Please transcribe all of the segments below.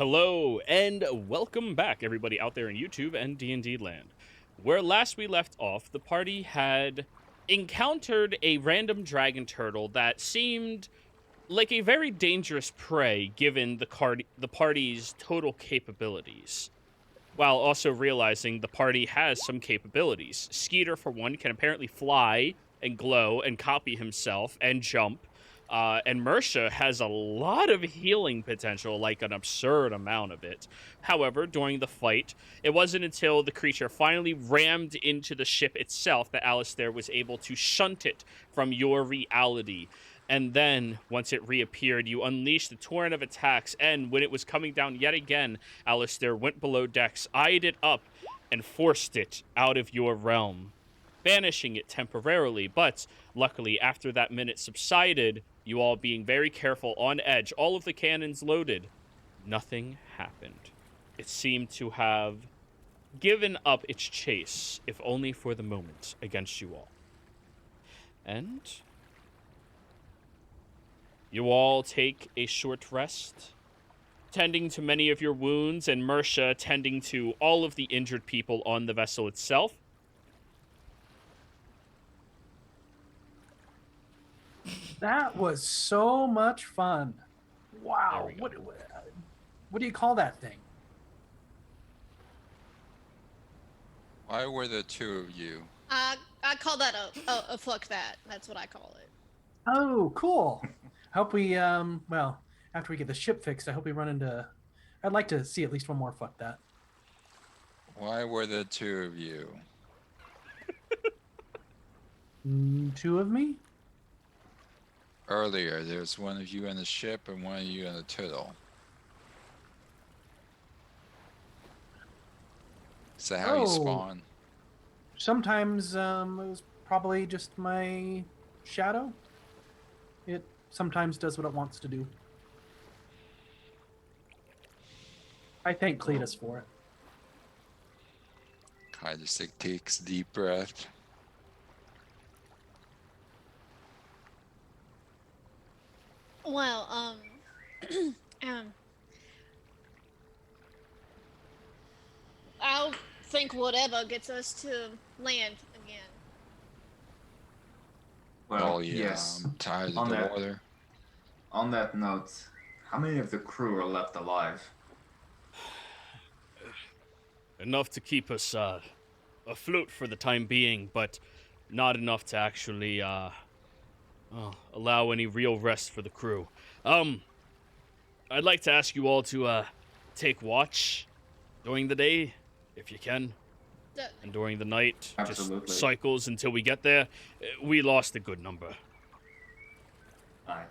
Hello and welcome back, everybody out there in YouTube and D&D land. Where last we left off, the party had encountered a random dragon turtle that seemed like a very dangerous prey given the party's total capabilities. While also realizing the party has some capabilities. Skeeter, for one, can apparently fly and glow and copy himself and jump. And Mersha has a lot of healing potential, like an absurd amount of it. However, during the fight, it wasn't until the creature finally rammed into the ship itself that Alistair was able to shunt it from your reality. And then, once it reappeared, you unleashed a torrent of attacks, and when it was coming down yet again, Alistair went below decks, eyed it up, and forced it out of your realm, banishing it temporarily. But luckily, after that minute subsided, you all being very careful on edge, all of the cannons loaded, nothing happened. It seemed to have given up its chase, if only for the moment, against you all. And you all take a short rest, tending to many of your wounds, and Mersha tending to all of the injured people on the vessel itself. That was so much fun. Wow. What do you call that thing? Why were the two of you? I call that a fuck that. That's what I call it. Oh, cool. I hope we, well, after we get the ship fixed, I hope we run into... I'd like to see at least one more fuck that. Why were the two of you? Two of me? Earlier, there was one of you in the ship and one of you in the turtle. Is that how you spawn? Sometimes it was probably just my shadow. It sometimes does what it wants to do. I thank Cletus for it. Kai just takes a deep breath. Well, I'll think whatever gets us to land again. Well, yes. I'm tired On of the that- water. On that note, how many of the crew are left alive? Enough to keep us afloat for the time being, but not enough to actually allow any real rest for the crew. I'd like to ask you all to take watch during the day, if you can, and during the night. Absolutely. Just cycles until we get there. We lost a good number. Aye.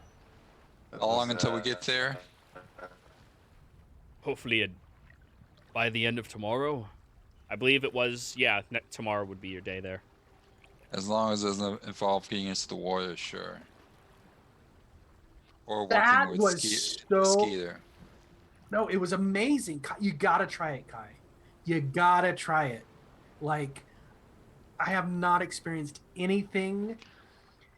How long until we get there? Hopefully by the end of tomorrow. I believe it was, tomorrow would be your day there. As long as it doesn't involve getting into the water, sure. Or That working with was Skeeter. No, it was amazing. You gotta try it, Kai. You gotta try it. Like, I have not experienced anything.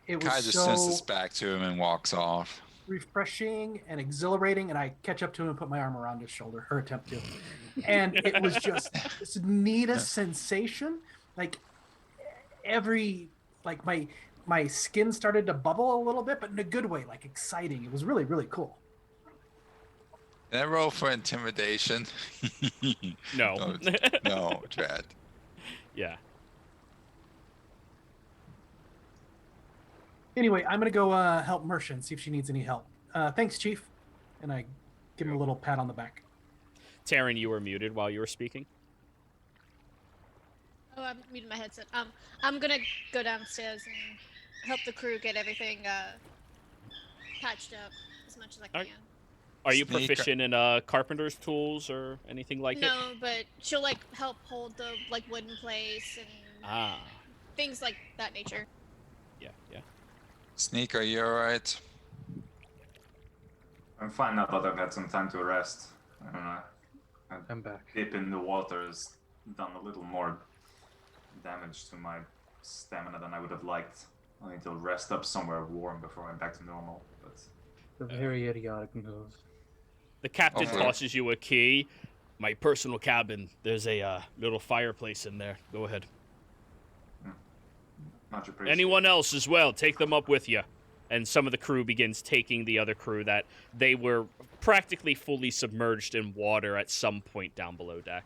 It was Kai just sends this back to him and walks off. refreshing and exhilarating, and I catch up to him and put my arm around his shoulder, or attempt to. And it was just this neatest sensation. Like, my skin started to bubble a little bit, but in a good way, like exciting. It was really, really cool. Can I roll for intimidation? No. No, Chad. Yeah. Anyway, I'm gonna go help Mersha and see if she needs any help. Thanks, Chief. And I give him a little pat on the back. Taryn, you were muted while you were speaking. Oh, I'm muting my headset. I'm gonna go downstairs and help the crew get everything patched up as much as I can. Are you Sneak- proficient in carpenter's tools or anything like it? No, but she'll help hold the wooden place and things like that nature. Yeah. Sneak, are you alright? I'm fine now that I've had some time to rest. I don't know. I'm back. Dip in the water has done a little more damage to my stamina than I would have liked. I need to rest up somewhere warm before I'm back to normal. But A very idiotic move. The captain Hopefully. tosses you a key. My personal cabin. There's a little fireplace in there. Go ahead. Much appreciated. Anyone else as well, take them up with you. And some of the crew begins taking the other crew that they were practically fully submerged in water at some point down below deck.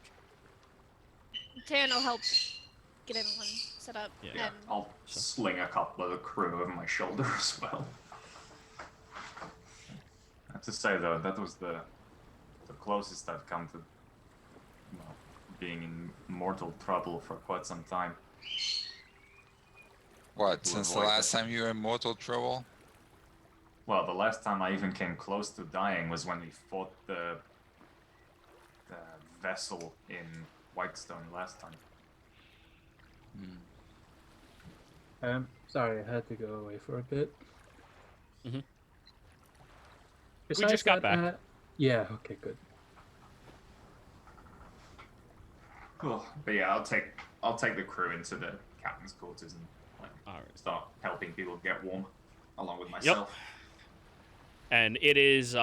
Tan will help get everyone set up. Yeah. Yeah, And I'll sling a couple of the crew over my shoulder as well. I have to say though, that was the closest I've come to being in mortal trouble for quite some time. What, To since the avoid last that. time you were in mortal trouble? Well, the last time I even came close to dying was when we fought the vessel in Whitestone last time. Sorry, I had to go away for a bit. Mhm. We Besides just got that, back. Yeah, okay, good. Cool. But yeah, I'll take the crew into the captain's quarters and All right. start helping people get warm, along with myself. And it is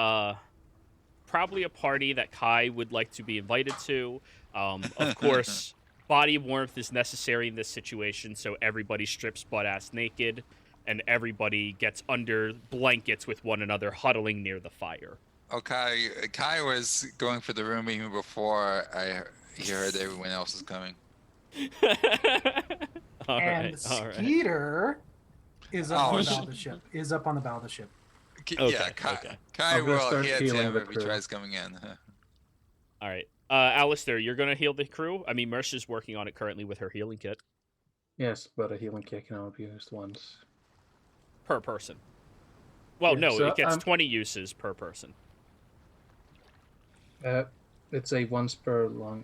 probably a party that Kai would like to be invited to. Of course, body warmth is necessary in this situation, so everybody strips butt-ass naked, and everybody gets under blankets with one another, huddling near the fire. Okay, Kai was going for the room even before he heard everyone else was coming. All And right, all right. Skeeter is up Oh, on the sh- bow of the ship. Is up on the bow of the ship. Okay, Yeah, Kai, okay. Kai I'm gonna will start hit healing him the if he crew. tries coming in. All right. Alistair, you're going to heal the crew? I mean, Mercer's working on it currently with her healing kit. Yes, but a healing kit can only be used once. Per person. Well, Yeah, no, so it gets I'm- 20 uses per person. It's a once per long,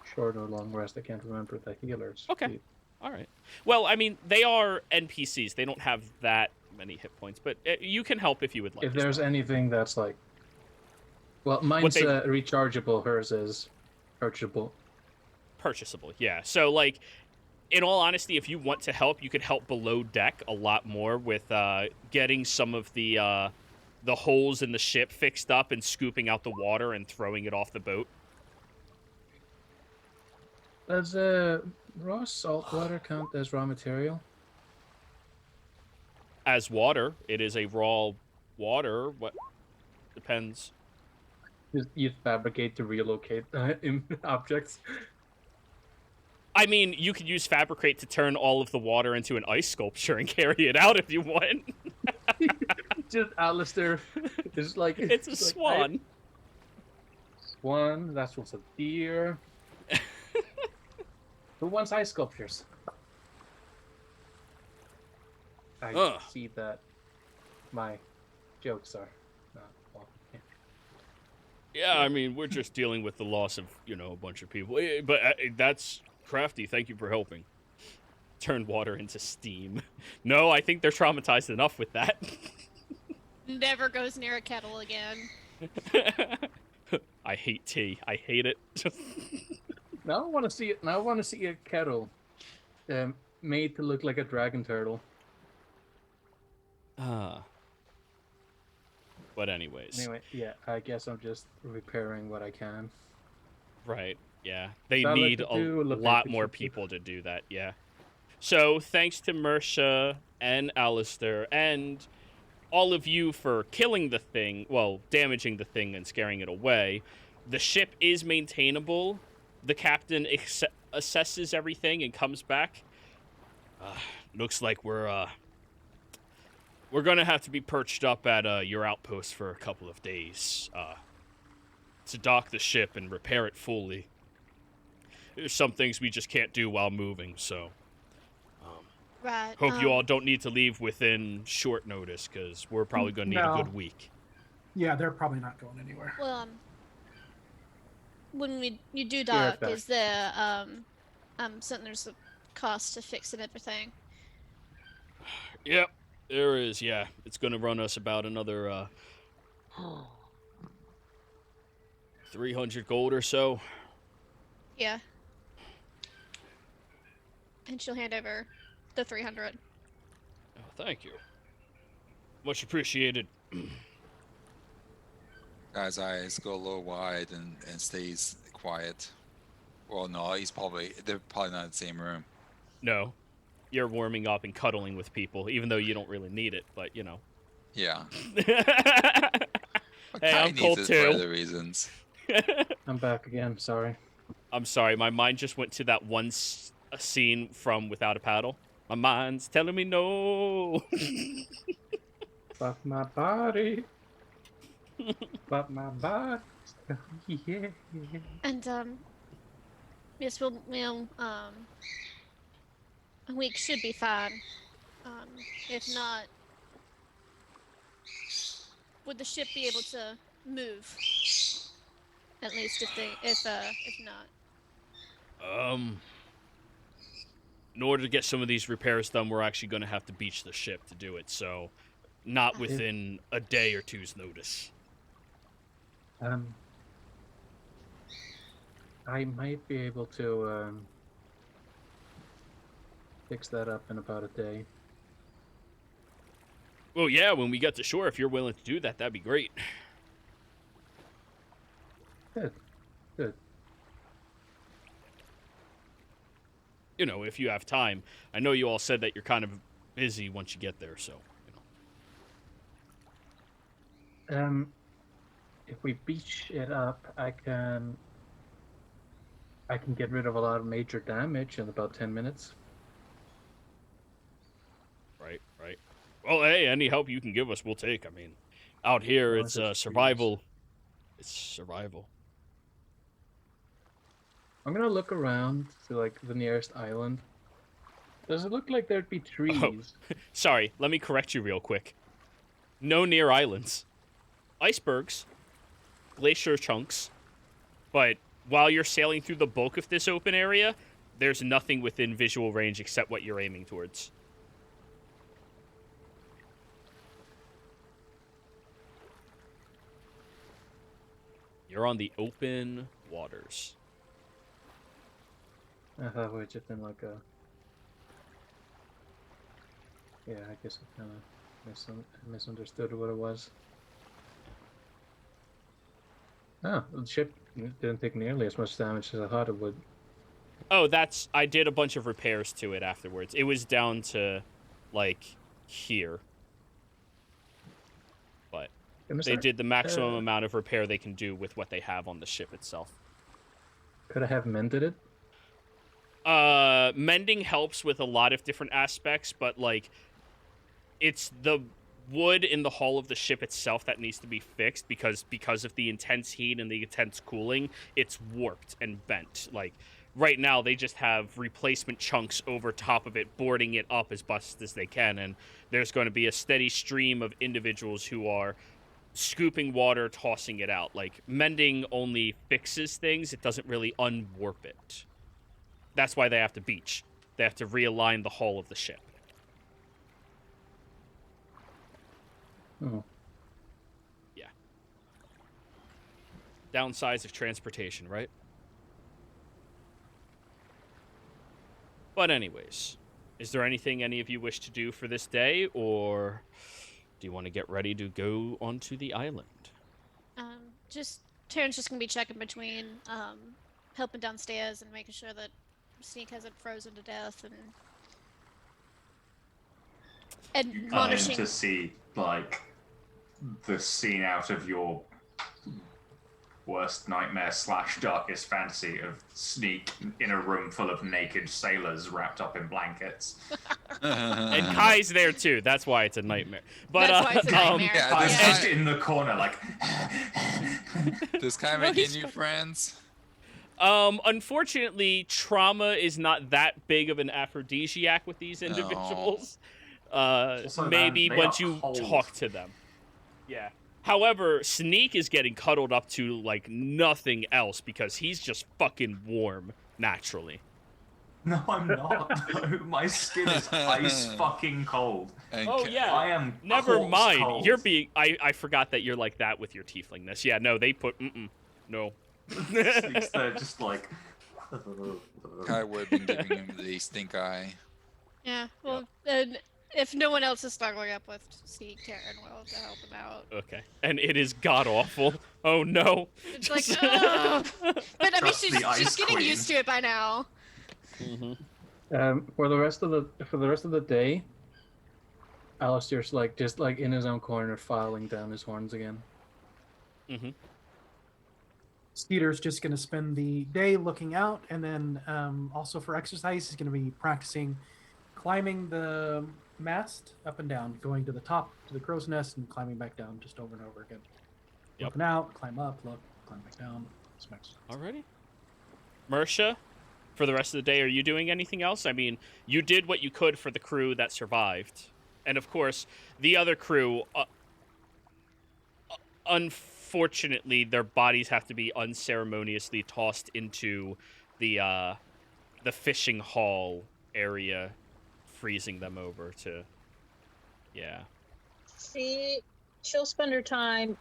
short or long rest. I can't remember the healers. Okay. All right. Well, I mean, they are NPCs. They don't have that many hit points, but you can help if you would like. If as there's well. anything that's like, well, mine's they- rechargeable. Hers is purchasable. Purchasable, yeah. So, like, in all honesty, if you want to help, you could help below deck a lot more with getting some of the holes in the ship fixed up and scooping out the water and throwing it off the boat. Does raw salt water count as raw material? As water, it is a raw water. What depends. You fabricate to relocate objects. I mean, you could use Fabricate to turn all of the water into an ice sculpture and carry it out if you want. Just Alistair. It's like It's a like, swan. Swan. That's what's a deer. Who wants ice sculptures? I Ugh. see that my jokes are not well. Yeah. Yeah, I mean, we're just dealing with the loss of, a bunch of people. But that's crafty. Thank you for helping. Turn water into steam. No, I think they're traumatized enough with that. never goes near a kettle again. I hate tea. I hate it. Now I want to see it. Now I want to see a kettle, made to look like a dragon turtle. But anyways. Anyway, yeah, I guess I'm just repairing what I can. Right, yeah. They Solid need to a do, look lot like it more should do. people to do that, yeah. So, thanks to Mersha and Alistair and all of you for killing the thing, well, damaging the thing and scaring it away. The ship is maintainable. The captain assesses everything and comes back. Looks like we're gonna have to be perched up at your outpost for a couple of days to dock the ship and repair it fully. There's some things we just can't do while moving, so Right. hope you all don't need to leave within short notice, because we're probably gonna need a No. good week. Yeah, they're probably not going anywhere. Well, when you do right dock, back. is there something there's a cost to fix and everything? Yep, there is. Yeah, it's gonna run us about another 300 gold or so. Yeah. And she'll hand over the 300. Oh, thank you. Much appreciated. Guy's eyes go a little wide and stays quiet. Well, no, they're probably not in the same room. No, you're warming up and cuddling with people, even though you don't really need it. But you know. Yeah. Hey, Kai I'm needs cold it too. for other reasons. I'm back again. Sorry. I'm sorry, my mind just went to that one scene from Without a Paddle. My mind's telling me no. Fuck my body. Fuck my body. Yeah. And yes, a week should be fine. If not, would the ship be able to move? At least if not. In order to get some of these repairs done, we're actually going to have to beach the ship to do it. So, not within a day or two's notice. I might be able to fix that up in about a day. Well, yeah, when we get to shore, if you're willing to do that, that'd be great. Good. Good. You know, if you have time. I know you all said that you're kind of busy once you get there, so, you know. If we beach it up, I can get rid of a lot of major damage in about 10 minutes. Right. Well, hey, any help you can give us, we'll take. I mean, out here, it's survival. It's survival. I'm gonna look around to, like, the nearest island. Does it look like there'd be trees? Oh, sorry, let me correct you real quick. No near islands. Icebergs. Glacier chunks. But while you're sailing through the bulk of this open area, there's nothing within visual range except what you're aiming towards. You're on the open waters. I thought we were just in like a... Yeah, I guess I kind of misunderstood what it was. Oh, the ship didn't take nearly as much damage as I thought it would. Oh, I did a bunch of repairs to it afterwards. It was down to, like, here. But they did the maximum amount of repair they can do with what they have on the ship itself. Could I have mended it? Mending helps with a lot of different aspects, but, like, it's the wood in the hull of the ship itself that needs to be fixed because of the intense heat and the intense cooling, it's warped and bent. Like, right now, they just have replacement chunks over top of it, boarding it up as best as they can, and there's going to be a steady stream of individuals who are scooping water, tossing it out. Like, mending only fixes things, it doesn't really unwarp it. That's why they have to beach. They have to realign the hull of the ship. Oh. Yeah. Downsides of transportation, right? But anyways, is there anything any of you wish to do for this day, or do you want to get ready to go onto the island? Terran's just gonna be checking between, helping downstairs and making sure that Sneak hasn't frozen to death and monitoring to see, like, the scene out of your worst nightmare / darkest fantasy of Sneak in a room full of naked sailors wrapped up in blankets. And Kai's there too. That's why it's a nightmare. But That's why it's a nightmare. yeah, I'm this just in the corner, like. Does Kai make any new friends? Unfortunately, trauma is not that big of an aphrodisiac with these individuals. Also, Maybe they once are you cold. talk to them. Yeah. However, Sneak is getting cuddled up to like nothing else because he's just fucking warm naturally. No, I'm not. No, my skin is ice fucking cold. And Oh yeah. I am. Never corpse mind. cold. You're being. I forgot that you're like that with your tieflingness. Yeah. No, they put. No. Sneak's there just like. Kai would have been giving him the stink eye. Yeah, well, and If no one else is struggling up with Sneak, Taryn will to help him out. Okay. And it is god awful. Oh no. It's like, ugh. But I mean, Trust the Ice she's getting Queen. used to it by now. For the rest of the day, Alistair's just in his own corner, filing down his horns again. Skeeter's just going to spend the day looking out, and then also for exercise, he's going to be practicing climbing the mast up and down, going to the top to the crow's nest, and climbing back down just over and over again. Yep. Looking out, climb up, look, climb back down. Some exercise. Alrighty. Mersha, for the rest of the day, are you doing anything else? I mean, you did what you could for the crew that survived. And of course, the other crew, unfortunately, their bodies have to be unceremoniously tossed into the fishing hall area, freezing them over to, yeah. She'll spend her time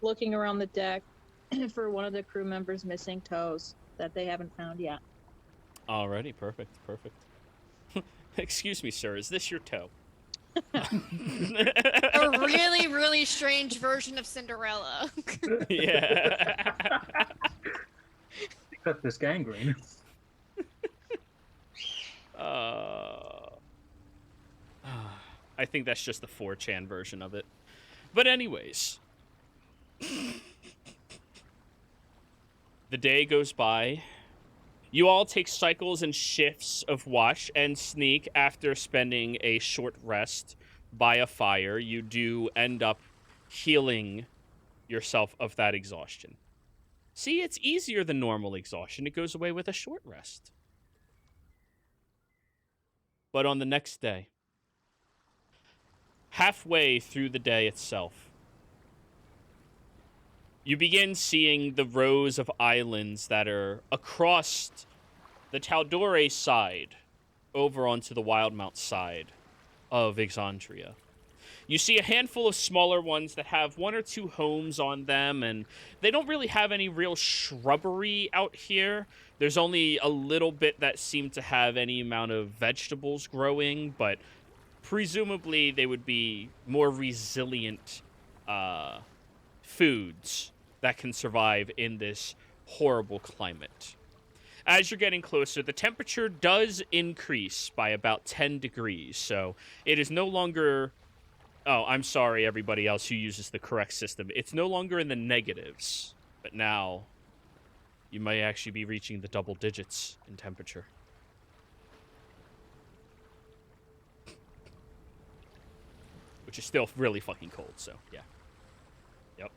looking around the deck for one of the crew members' missing toes that they haven't found yet. Alrighty, perfect. Excuse me, sir, is this your toe? A really, really strange version of Cinderella. Yeah. Cut this gangrene. I think that's just the 4chan version of it. But anyways. The day goes by. You all take cycles and shifts of watch and sneak after spending a short rest by a fire. You do end up healing yourself of that exhaustion. See, it's easier than normal exhaustion. It goes away with a short rest. But on the next day, halfway through the day itself, you begin seeing the rows of islands that are across the Tal'Dorei side over onto the Wildemount side of Exandria. You see a handful of smaller ones that have 1 or 2 homes on them, and they don't really have any real shrubbery out here. There's only a little bit that seem to have any amount of vegetables growing, but presumably they would be more resilient foods that can survive in this horrible climate. As you're getting closer, the temperature does increase by about 10 degrees, so it is no longer... Oh, I'm sorry, everybody else who uses the correct system. It's no longer in the negatives, but now you may actually be reaching the double digits in temperature. Which is still really fucking cold, so yeah. Yep.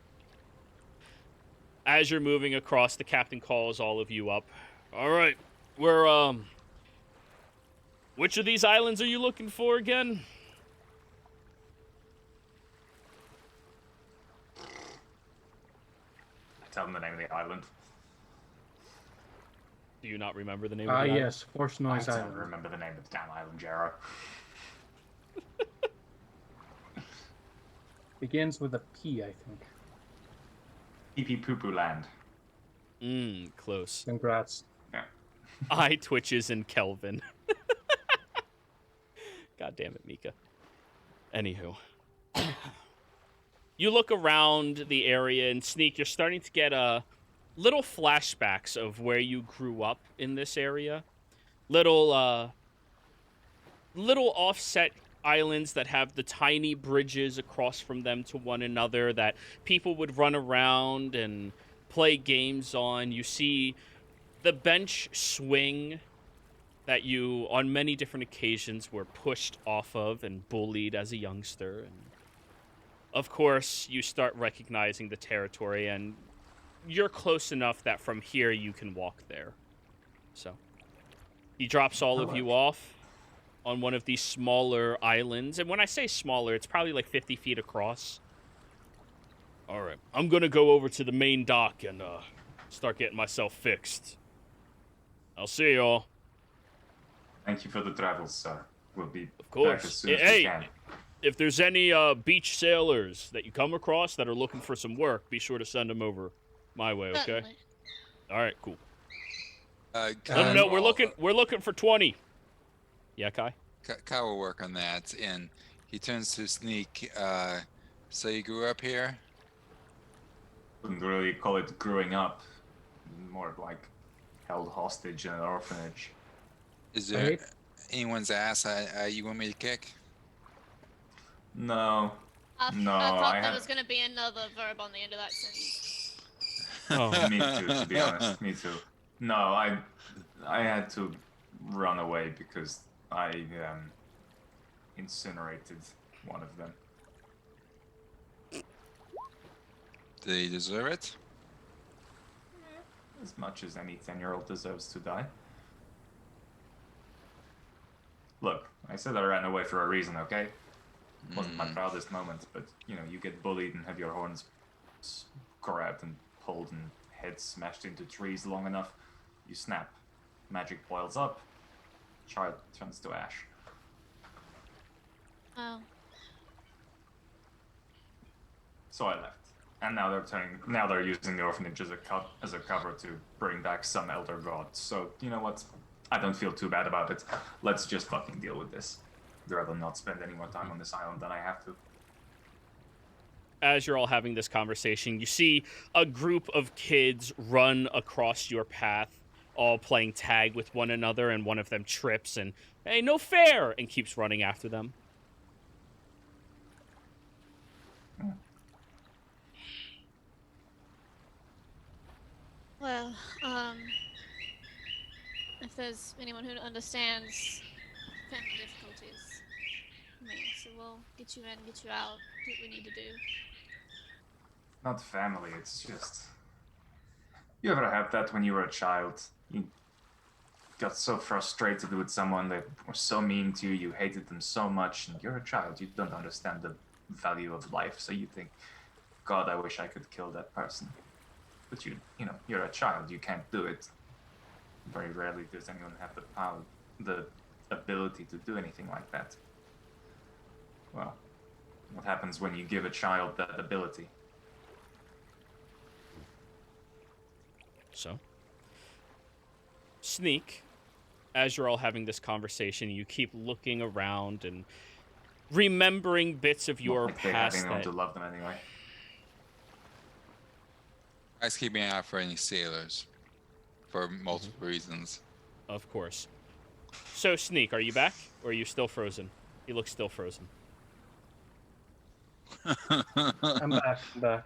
As you're moving across, the captain calls all of you up. All right, we're, which of these islands are you looking for again? Tell them the name of the island. Do you not remember the name of the island? Yes, Force Noise I Island. don't remember the name of the damn island, Jarrah. Begins with a P, I think. Pee Poo Poo Land. Close. Congrats. Yeah. Eye twitches in Kelvin. God damn it, Mika. Anywho. You look around the area and Sneak, you're starting to get little flashbacks of where you grew up in this area. Little offset islands that have the tiny bridges across from them to one another that people would run around and play games on. You see the bench swing that you, on many different occasions, were pushed off of and bullied as a youngster. And of course, you start recognizing the territory, and you're close enough that from here you can walk there. So, he drops all of you off on one of these smaller islands. And when I say smaller, it's probably like 50 feet across. All right, I'm going to go over to the main dock and start getting myself fixed. I'll see y'all. Thank you for the travels, sir. We'll be Of course. back as soon as we Hey, can. if there's any beach sailors that you come across that are looking for some work, be sure to send them over my way, okay? Certainly. All right, cool. Can No, I no, roll- we're looking for 20. Yeah, Kai? Kyle will work on that, and he turns to Sneak. So you grew up here? Wouldn't really call it growing up. More like held hostage in an orphanage. Is there Right. anyone's ass you want me to kick? No. No, I thought I there had- was gonna be another verb on the end of that sentence. Oh. Me too, to be honest. Me too. No, I had to run away because I incinerated one of them. Do they deserve it? As much as any 10-year-old deserves to die. Look, I said I ran away for a reason, okay? It wasn't my proudest moment, but you know, you get bullied and have your horns grabbed and pulled and heads smashed into trees long enough, you snap. Magic boils up, child turns to ash. Oh. So I left. And now they're using the orphanage as a cover to bring back some elder gods. So, you know what? I don't feel too bad about it. Let's just fucking deal with this. I'd rather not spend any more time on this island than I have to. As you're all having this conversation, you see a group of kids run across your path, all playing tag with one another, and one of them trips and, hey, no fair, and keeps running after them. Well, if there's anyone who understands family difficulties, me, so we'll get you in, get you out, do what we need to do. Not family, it's just... You ever had that when you were a child? You got so frustrated with someone that was so mean to you, you hated them so much, and you're a child, you don't understand the value of life, so you think, God, I wish I could kill that person. But you know, you're a child, you can't do it. Very rarely does anyone have the power, the ability to do anything like that. Well, what happens when you give a child that ability? So, Sneak, as you're all having this conversation, you keep looking around and remembering bits of your Not like they have past anyone that... to love them anyway. Guys, keep an eye out for any sailors. For multiple reasons. Of course. So, Sneak, are you back? Or are you still frozen? You look still frozen. I'm back. I'm back.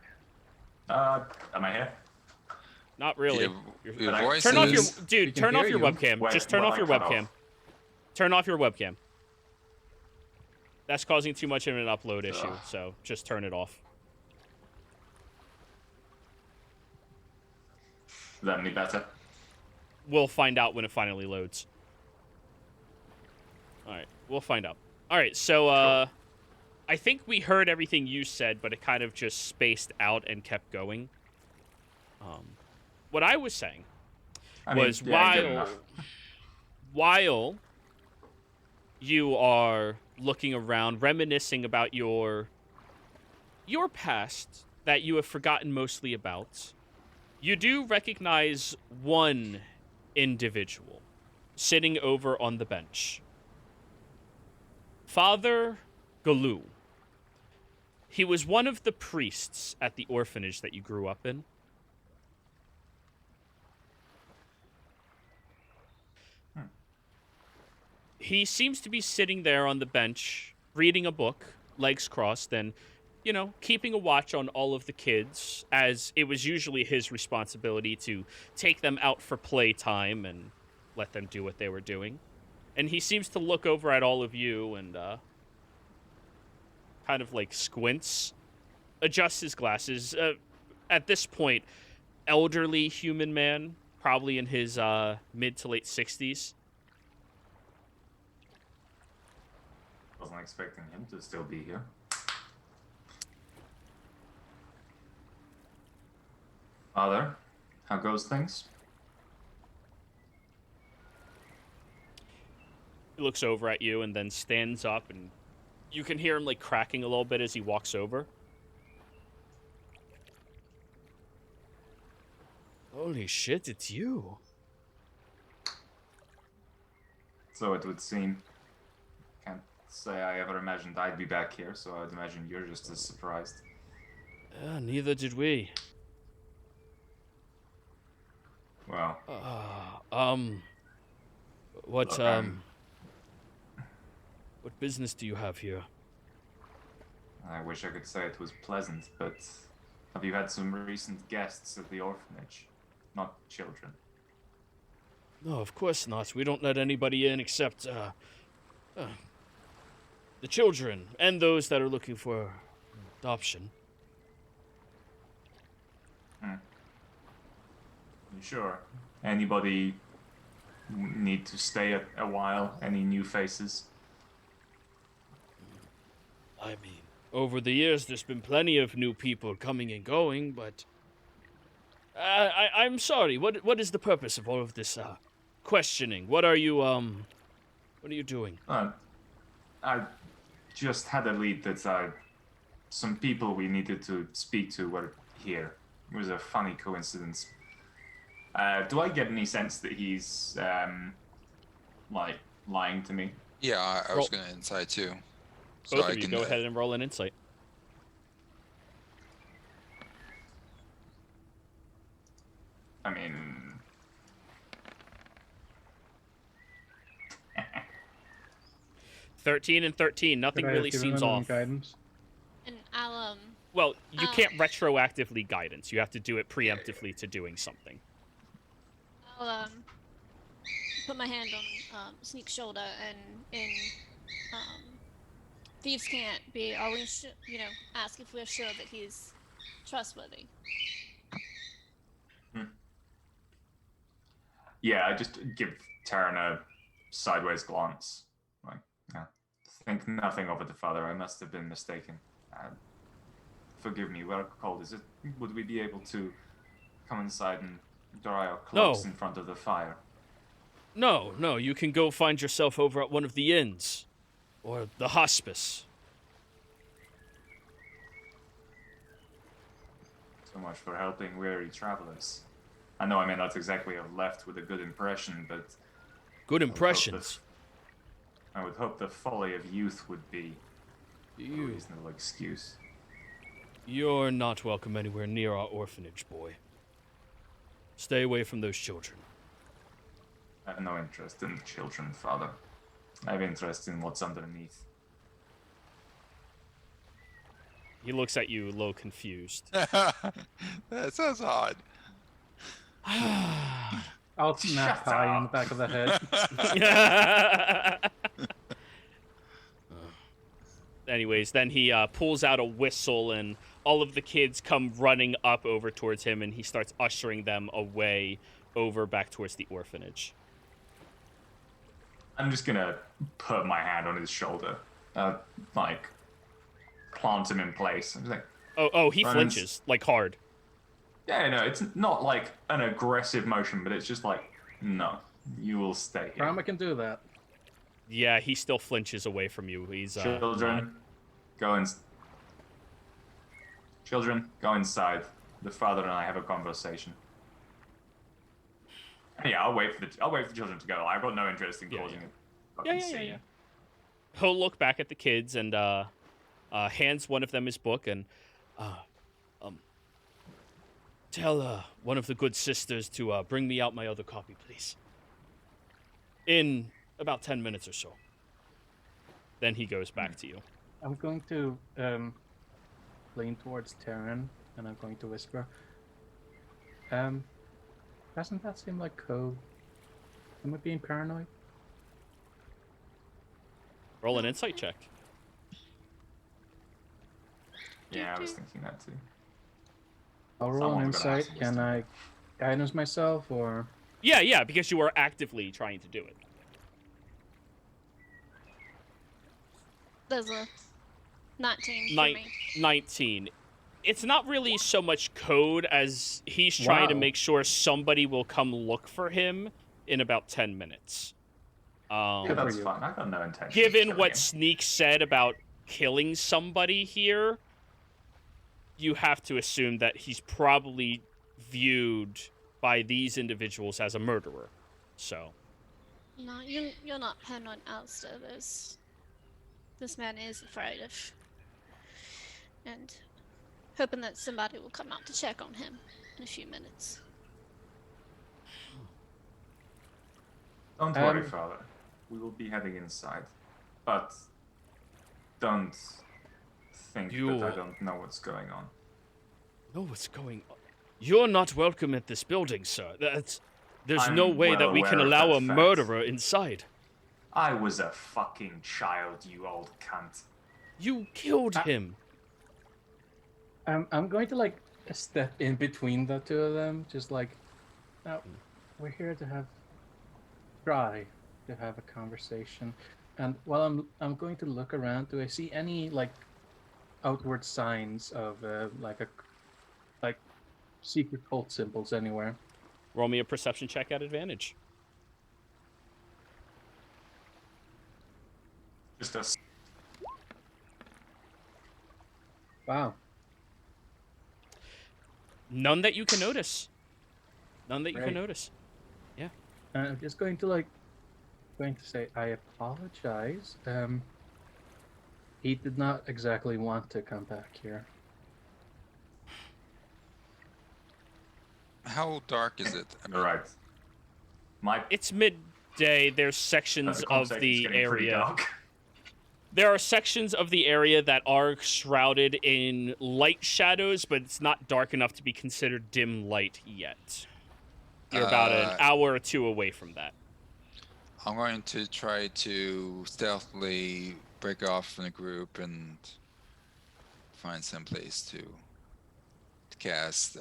Am I here? Not really. Your You're- But voice Turn off your... is... Dude, We can turn off hear your you. webcam. When- Just turn when off I your cut webcam. off. Turn off your webcam. That's causing too much of an upload issue, Ugh. so just turn it off. Is that any better? We'll find out when it finally loads. Alright, we'll find out. Alright, so, I think we heard everything you said, but it kind of just spaced out and kept going. What I was saying was good while you are looking around, reminiscing about your past that you have forgotten mostly about, you do recognize one individual sitting over on the bench. Father Galoo. He was one of the priests at the orphanage that you grew up in. He seems to be sitting there on the bench, reading a book, legs crossed, and, you know, keeping a watch on all of the kids, as it was usually his responsibility to take them out for playtime and let them do what they were doing. And he seems to look over at all of you and, kind of, like, squints, adjusts his glasses. At this point, elderly human man, probably in his, mid to late 60s. Wasn't expecting him to still be here. Father, how goes things? He looks over at you and then stands up, and you can hear him, like, cracking a little bit as he walks over. Holy shit, it's you. So it would seem. say I ever imagined I'd be back here, so I'd imagine you're just as surprised. Neither did we. Well, What, look, what business do you have here? I wish I could say it was pleasant, but have you had some recent guests at the orphanage? Not children. No, of course not. We don't let anybody in except, the children and those that are looking for adoption. You sure? Anybody need to stay a while? Any new faces? I mean, over the years, there's been plenty of new people coming and going, but I'm sorry. What is the purpose of all of this questioning? What are you doing? I just had a lead that some people we needed to speak to were here. It was a funny coincidence. Do I get any sense that he's like lying to me? Yeah, I was gonna insight too. So Both I of you can go ahead and roll an insight. I mean, 13 and 13. Nothing Could I really have given seems them off. Guidance? And I'll Well, you Oh. can't retroactively guidance. You have to do it preemptively to doing something. I'll put my hand on Sneak's shoulder and thieves can't be always ask if we're sure that he's trustworthy. yeah, I just give Taryn a sideways glance. Like, think nothing of it, Father. I must have been mistaken. Forgive me. Where cold is it? Would we be able to come inside and dry our cloaks No. in front of the fire? No, you can go find yourself over at one of the inns. Or the hospice. So much for helping weary travelers. I know I may not exactly have left with a good impression, but Good I would hope impressions. I would hope the folly of youth would be a You, reasonable excuse. you're not welcome anywhere near our orphanage, boy. Stay away from those children. I have no interest in children, Father. I have interest in what's underneath. He looks at you a little confused. that sounds odd. I'll snap Shut Kai in the up. back of the head. Anyways, then he pulls out a whistle, and all of the kids come running up over towards him, and he starts ushering them away over back towards the orphanage. I'm just gonna put my hand on his shoulder, like plant him in place. I'm just like, Oh, he Ryan's- flinches, like hard. yeah, no, it's not like an aggressive motion, but it's just like, no, you will stay here. Grandma can do that. Yeah, he still flinches away from you. He's Children, Children, go inside. The father and I have a conversation. Yeah, I'll wait for the children to go. I've got no interest in Yeah, causing yeah. a fucking scene. yeah. He'll look back at the kids and hands one of them his book and tell one of the good sisters to bring me out my other copy, please. In about 10 minutes or so. Then he goes back to you. I'm going to lean towards Terran, and I'm going to whisper. Doesn't that seem like code? Am I being paranoid? Roll an insight check. Yeah, I was thinking that too. I'll roll an Someone's gonna insight. ask Can wisdom. I guidance myself, or Yeah, because you are actively trying to do it. There's a 19 for Nine- me. 19. It's not really so much code as he's trying to Wow. make sure somebody will come look for him in about 10 minutes. Yeah, Good for that's you. fine. I've got no intention. of Given killing what him. Sneak said about killing somebody here, you have to assume that he's probably viewed by these individuals as a murderer. So, No, you're not paranoid, Alistair. There's this man is afraid of. And hoping that somebody will come out to check on him in a few minutes. Don't worry, Father. We will be heading inside. But don't think that I don't know what's going on. Know what's going on? You're not welcome at this building, sir. There's no I'm way well that we can aware of allow that a fact. murderer inside. I was a fucking child, you old cunt. You killed him. I'm going to like step in between the two of them, just like, now we're here to try to have a conversation, and while I'm going to look around, do I see any like outward signs of like secret cult symbols anywhere? Roll me a perception check at advantage. Just a Wow. None that you can notice. None that you can Great. notice. Yeah. I'm just going to say I apologize. He did not exactly want to come back here. How dark is it? I mean, right. My It's midday. There's sections of conversation's the getting pretty area. dark. There are sections of the area that are shrouded in light shadows, but it's not dark enough to be considered dim light yet. You're about an hour or two away from that. I'm going to try to stealthily break off from the group and find some place to cast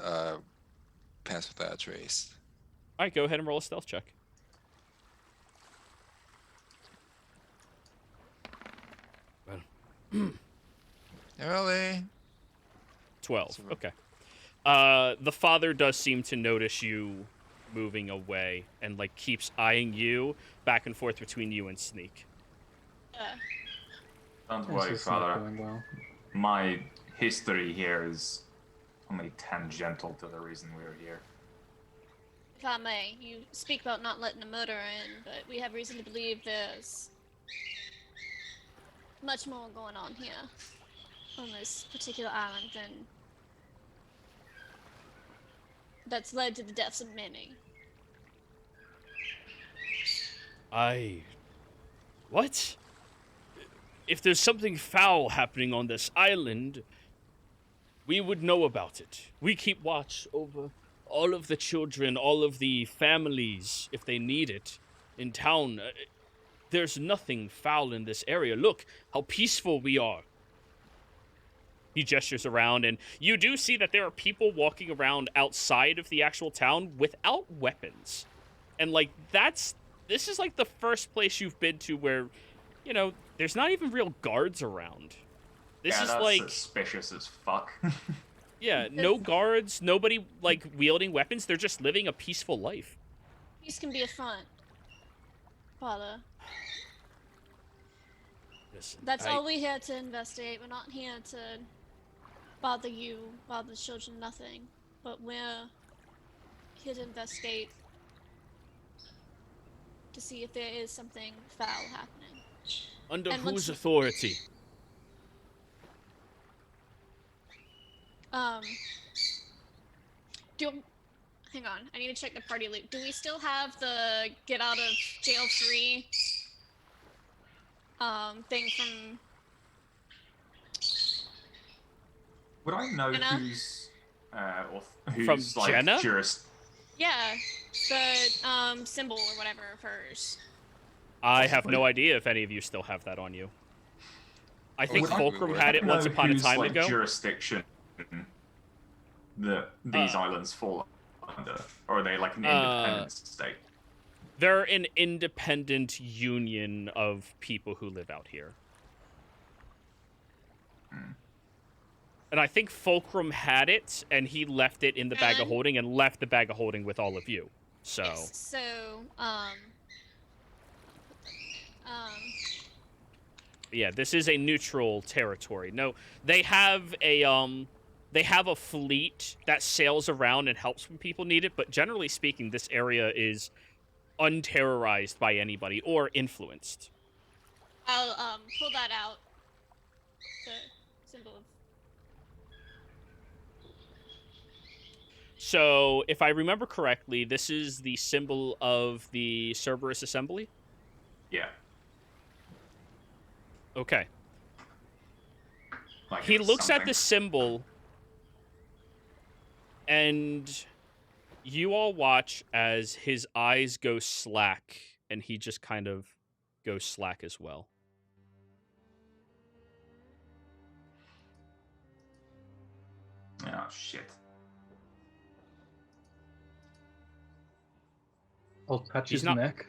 Pass Without a Trace. All right, go ahead and roll a stealth check. Really? 12. Okay. The father does seem to notice you moving away and like keeps eyeing you back and forth between you and Sneak. Don't This worry, is not Father. going well. My history here is only tangential to the reason we're here. If I may, you speak about not letting a murderer in, but we have reason to believe there's much more going on here on this particular island than that's led to the deaths of many. What? If there's something foul happening on this island, we would know about it. We keep watch over all of the children, all of the families, if they need it, in town. There's nothing foul in this area. Look how peaceful we are. He gestures around, and you do see that there are people walking around outside of the actual town without weapons. And, like, this is, like, the first place you've been to where, you know, there's not even real guards around. This is, that's like... suspicious as fuck. Yeah, no guards, nobody, like, wielding weapons. They're just living a peaceful life. Peace can be a front, Father. Listen, That's all we're here to investigate. We're not here to bother you, bother the children, nothing. But we're here to investigate to see if there is something foul happening. Under and whose once- authority? Hang on, I need to check the party loop. Do we still have the get out of jail free thing from... Would I know Jenna? who's From like Jenna? Yeah, the symbol or whatever of hers. I have no idea if any of you still have that on you. I think Would I- Fulcrum would had it know once upon a whose, time like, ago. jurisdiction that these islands fall under, or are they like an independent state? They're an independent union of people who live out here. And I think Fulcrum had it, and he left it in the bag of And- holding, and left the bag of holding with all of you. So, Yes, so, yeah, this is a neutral territory. No, they have a fleet that sails around and helps when people need it, but generally speaking, this area is unterrorized by anybody or influenced. I'll pull that out The symbol of. So, if I remember correctly, this is the symbol of the Cerberus Assembly? Yeah. Okay. Like He it's looks at something. the symbol, and you all watch as his eyes go slack, and he just kind of goes slack as well. Oh, shit. I'll touch He's his not- neck.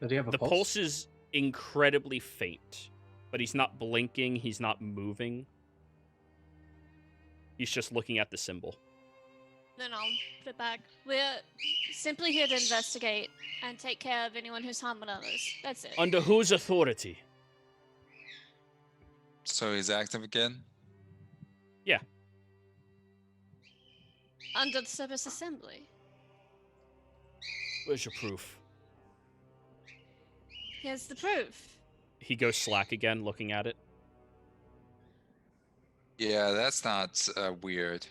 Does he have a The pulse is incredibly faint, but he's not blinking, he's not moving. He's just looking at the symbol. Then I'll put it back. We're simply here to investigate and take care of anyone who's harming others. That's it. Under whose authority? So he's active again? Under the Service Assembly. Where's your proof? Here's the proof. He goes slack again, looking at it. Yeah, that's not weird.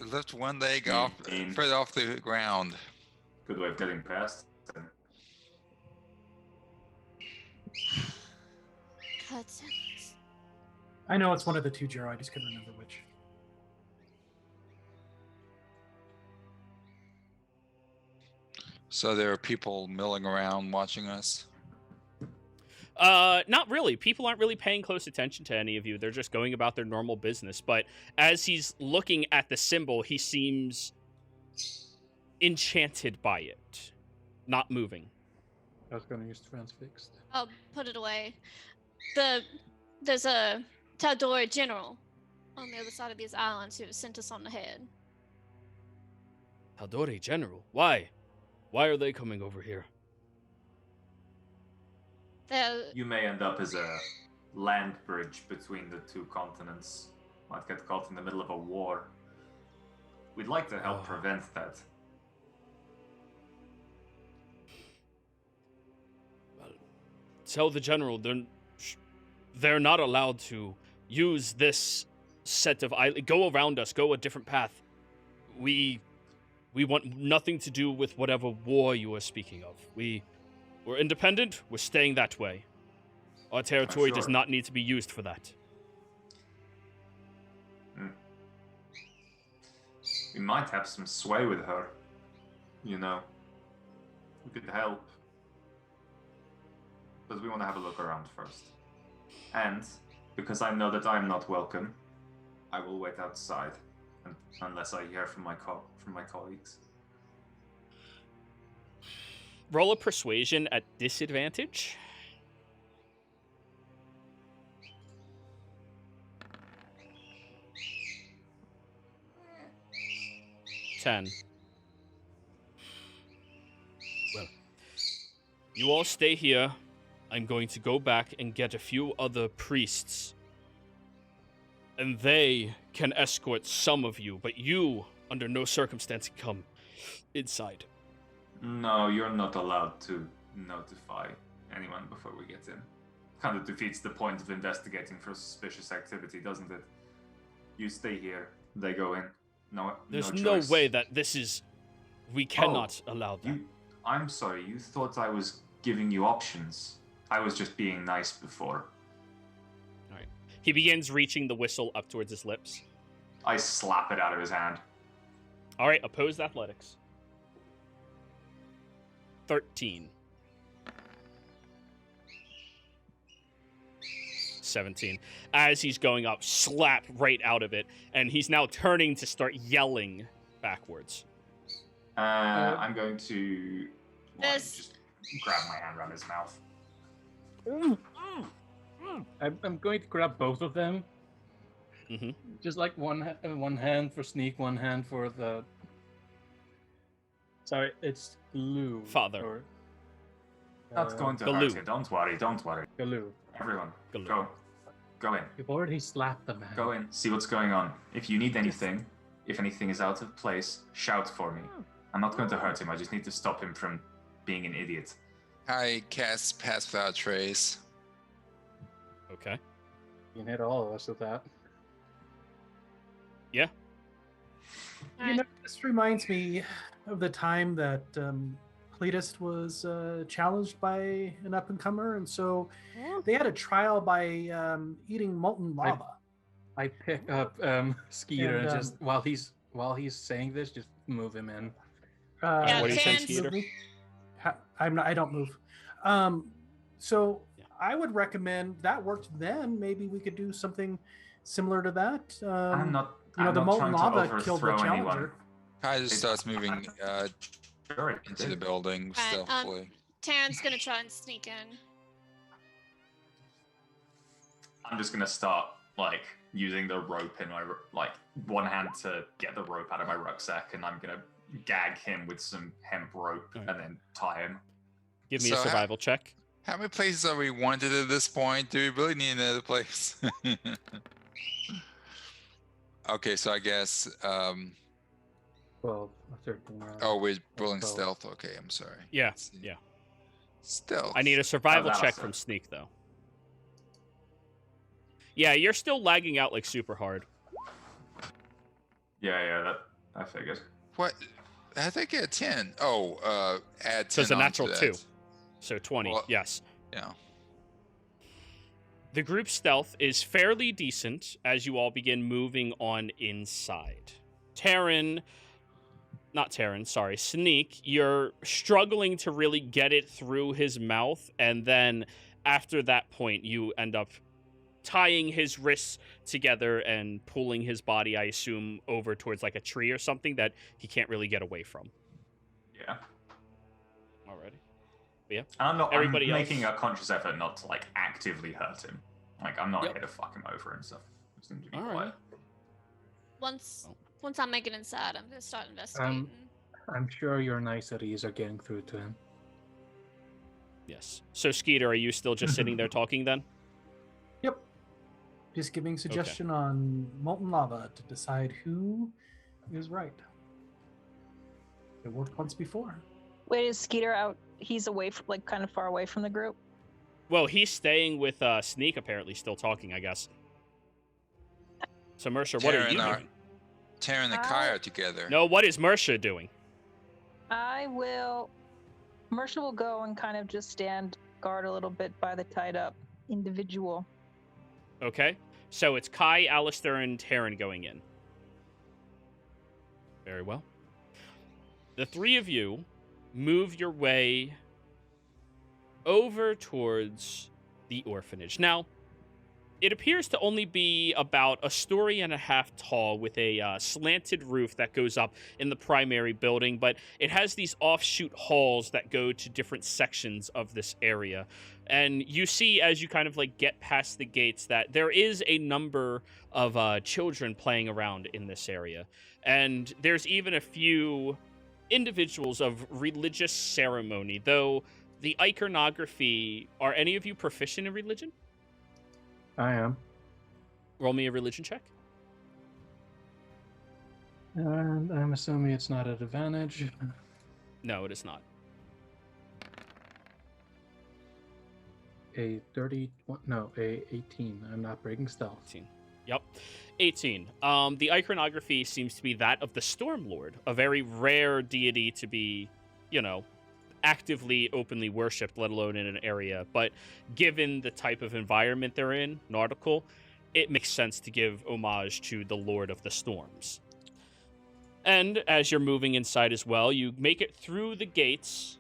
Lift one leg off, spread off the ground. Good way of getting past. God damn it. I know it's one of the two, Jero. I just couldn't remember which. So there are people milling around watching us. Not really. People aren't really paying close attention to any of you. They're just going about their normal business. But as he's looking at the symbol, he seems enchanted by it, not moving. I was gonna use transfixed. I'll put it away. There's a Tal'Dorei general on the other side of these islands who sent us on ahead. Tal'Dorei General, why? Why are they coming over here? They're You may end up as a land bridge between the two continents. Might get caught in the middle of a war. We'd like to help Oh. prevent that. Well, tell the general they're not allowed to use this set of go around us, go a different path. We want nothing to do with whatever war you are speaking of. We're independent. We're staying that way. Our territory does sure. not need to be used for that. We might have some sway with her. You know. We could help. But we want to have a look around first. And, because I know that I'm not welcome, I will wait outside. Unless I hear from my colleagues. Roll a persuasion at disadvantage. Ten. Well, you all stay here. I'm going to go back and get a few other priests. And they can escort some of you, but you, under no circumstance, can come inside. No, you're not allowed to notify anyone before we get in. Kind of defeats the point of investigating for suspicious activity, doesn't it? You stay here, they go in. There's no no choice. way that this is... We cannot allow that. I'm sorry, you thought I was giving you options. I was just being nice before. Alright. He begins reaching the whistle up towards his lips. I slap it out of his hand. Alright, opposed athletics. 13. 17. As he's going up, slap right out of it, and he's now turning to start yelling backwards. I'm going to This- just grab my hand around his mouth. I'm going to grab both of them. Mhm. Just like one hand for sneak, one hand for the. Sorry, it's glue. Father. Or, That's going to Galoo. hurt you. Don't worry. glue. Everyone, Galoo. go in. You've already slapped the man. Go in. See what's going on. If you need anything, if anything is out of place, shout for me. I'm not going to hurt him. I just need to stop him from being an idiot. I cast Pass Without Trace. Okay. You can hit all of us with that. Yeah. You know, this reminds me of the time that Cletus was challenged by an up-and-comer, and so they had a trial by eating molten lava. I pick up Skeeter and just while he's saying this, just move him in. Yeah, what do you say, Terrence- Skeeter? I don't move. So I would recommend that worked then. Maybe we could do something similar to that. I'm not. You know, I'm the not molten trying to lava killed the overthrow anyone. challenger. Kai just starts moving Sure, it into the did. building Alright, stealthily. Terrence gonna try and sneak in. I'm just gonna start like using the rope in my one hand to get the rope out of my rucksack, and I'm gonna gag him with some hemp rope Alright. and then tie him. Give me So a survival check. How many places are we wanted at this point? Do we really need another place? Okay, so I guess 12 or 13. oh, we're rolling 12. stealth. Okay, I'm sorry. Yeah, Let's see. yeah. Stealth. I need a survival that'll check suck. from Sneak, though. Yeah, you're still lagging out like super hard. Yeah, that I figured. What? How'd they get 10? Oh, add 10 So it's a onto natural that. 2. So 20, Well, yes. Yeah. The group stealth is fairly decent as you all begin moving on inside. Sneak, you're struggling to really get it through his mouth, and then after that point, you end up tying his wrists together and pulling his body, I assume, over towards like a tree or something that he can't really get away from. Yeah. Alrighty. But yeah. I'm not. Everybody I'm else- making a conscious effort not to like actively hurt him. Like I'm not Yep. here to fuck him over and stuff. Just need to be All right. quiet. Once Oh. once I make it inside, I'm gonna start investigating. I'm sure your niceties are getting through to him. Yes. So, Skeeter, are you still just sitting there talking then? Yep. Just giving suggestion on molten lava to decide who is right. It worked once before. Wait, is Skeeter out? He's away from, like, kind of far away from the group. Well, he's staying with Sneak, apparently, still talking, I guess. So, Mercer, what are Taryn you are- doing? Taryn and Kai are together. No, what is Mercer doing? I will. Mercer will go and kind of just stand guard a little bit by the tied up individual. Okay. So it's Kai, Alistair, and Taryn going in. Very well. The three of you move your way over towards the orphanage. Now, it appears to only be about a story and a half tall with a slanted roof that goes up in the primary building, but it has these offshoot halls that go to different sections of this area. And you see, as you kind of like get past the gates, that there is a number of children playing around in this area. And there's even a few individuals of religious ceremony, though the iconography, are any of you proficient in religion? I am. Roll me a religion check. And I'm assuming it's not at advantage. No, it is not. A 30, no, a 18. I'm not breaking stealth. 18. Yep. 18. The iconography seems to be that of the Stormlord, a very rare deity to be, actively, openly worshipped, let alone in an area. But given the type of environment they're in, nautical, it makes sense to give homage to the Lord of the Storms. And as you're moving inside as well, you make it through the gates,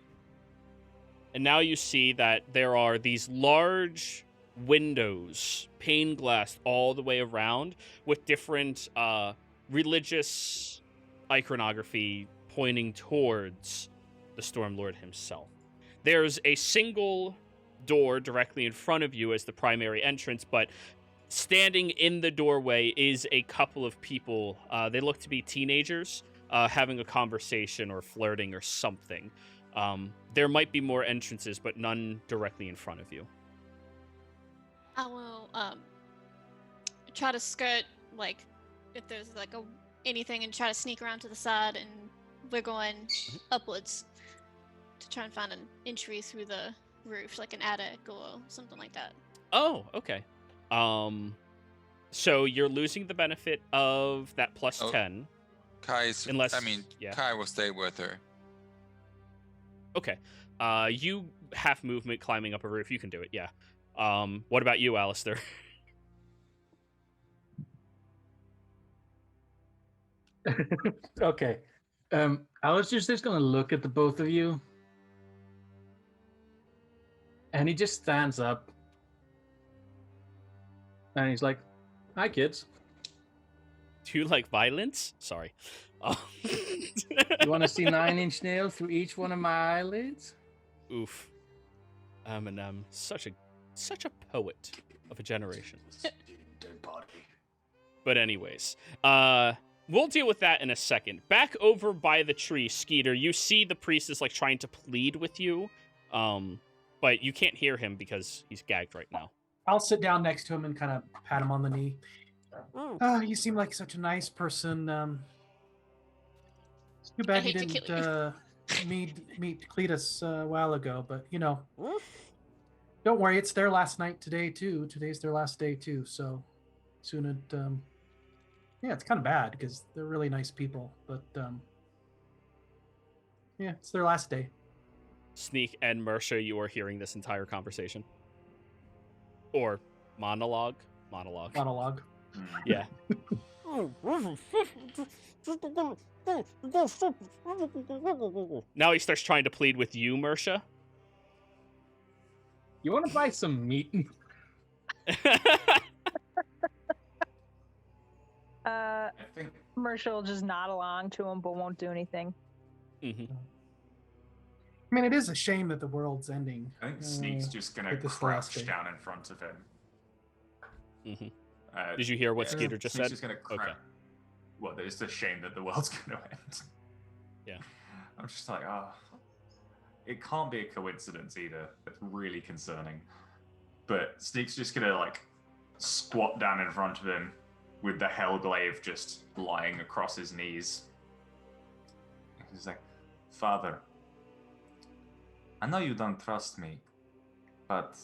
and now you see that there are these large windows, pane glass all the way around, with different religious iconography pointing towards the Stormlord himself. There's a single door directly in front of you as the primary entrance, but standing in the doorway is a couple of people. They look to be teenagers having a conversation or flirting or something. There might be more entrances, but none directly in front of you. I will try to skirt, like, if there's like anything, and try to sneak around to the side, and we're going upwards to try and find an entry through the roof, like an attic or something like that. Oh, okay. So you're losing the benefit of that plus Oh. 10. Kai's. Unless- I mean, yeah. Kai will stay with her. Okay. You half movement climbing up a roof. You can do it, yeah. What about you, Alistair? Okay. I was just gonna look at the both of you. And he just stands up. And he's like, "Hi, kids. Do you like violence? Sorry. You want to see 9-inch nails through each one of my eyelids?" Oof. Eminem, such a poet of a generation. Dead body. But anyways, we'll deal with that in a second. Back over by the tree, Skeeter, you see the priest is like trying to plead with you, but you can't hear him because he's gagged right now. I'll sit down next to him and kind of pat him on the knee. Oh, you seem like such a nice person. It's too bad you hate to didn't kill meet Cletus a while ago, but you know, don't worry. It's their last night today too. Today's their last day too. So soon it, yeah, it's kind of bad because they're really nice people, but yeah, it's their last day. Sneak and Mersha, you are hearing this entire conversation. Or monologue. Monologue. Yeah. Now he starts trying to plead with you, Mersha. You want to buy some meat? I think Mercer will just nod along to him, but won't do anything. Mhm. I mean, it is a shame that the world's ending. Sneak's just gonna with this last crouch day. down in front of him. Mhm. Did you hear what Skeeter just Sneak's said? just gonna crouch. Okay. Well, it's a shame that the world's gonna end. Yeah. I'm just like, oh, it can't be a coincidence either. That's really concerning. But Sneak's just gonna like squat down in front of him with the Hellglaive just lying across his knees. He's like, Father, I know you don't trust me, but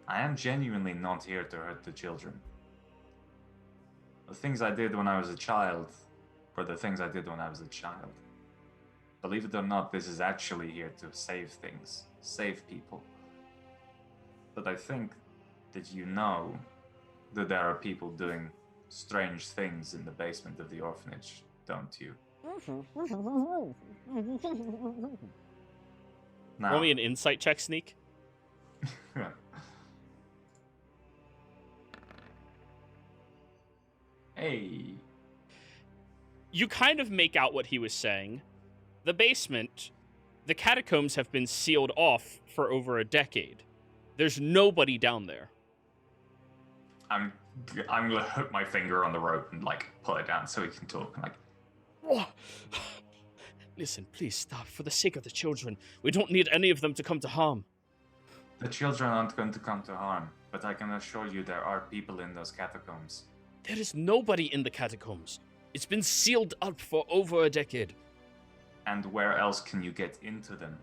I am genuinely not here to hurt the children. The things I did when I was a child were the things I did when I was a child. Believe it or not, this is actually here to save things, save people. But I think that you know that there are people doing strange things in the basement of the orphanage, don't you? Now, Roll me an insight check, Sneak. Hey. You kind of make out what he was saying. The basement, the catacombs have been sealed off for over a decade. There's nobody down there. I'm gonna hook my finger on the rope and like pull it down so he can talk. I'm like, Whoa. Listen, please stop. For the sake of the children, we don't need any of them to come to harm. the children aren't going to come to harm, but I can assure you there are people in those catacombs. There is nobody in the catacombs. It's been sealed up for over a decade. And where else can you get into them?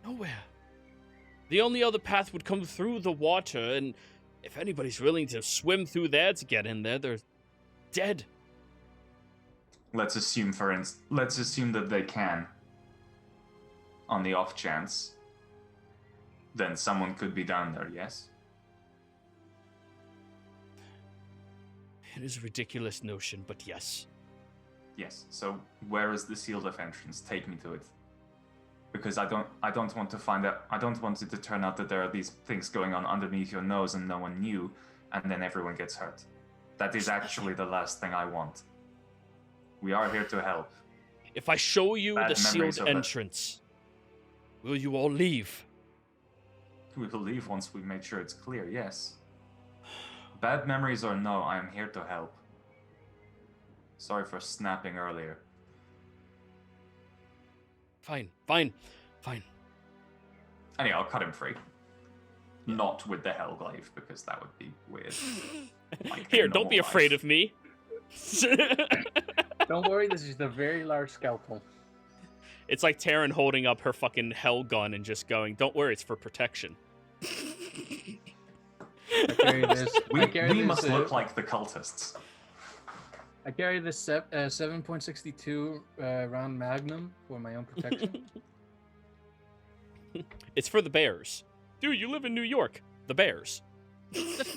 Nowhere. The only other path would come through the water, and if anybody's willing to swim through there to get in there, they're dead. Let's assume that they can. On the off chance, then someone could be down there, yes? It is a ridiculous notion, but yes. Yes. So where is the sealed off entrance? Take me to it. Because I don't want to find out. I don't want it to turn out that there are these things going on underneath your nose and no one knew, and then everyone gets hurt. That is actually the last thing I want. We are here to help. If I show you Bad the memories sealed of it. entrance, will you all leave? We will leave once we make sure it's clear, yes. Bad memories or no, I am here to help. Sorry for snapping earlier. Fine. Anyway, I'll cut him free. Not with the Hellglaive, because that would be weird. Like Here, in don't be normal afraid life. of me. Don't worry, this is a very large scalpel. It's like Taryn holding up her fucking hell gun and just going, "Don't worry, it's for protection." I carry this. We must look like the cultists. I carry this 7.62 round Magnum for my own protection. It's for the bears. Dude, you live in New York. The bears.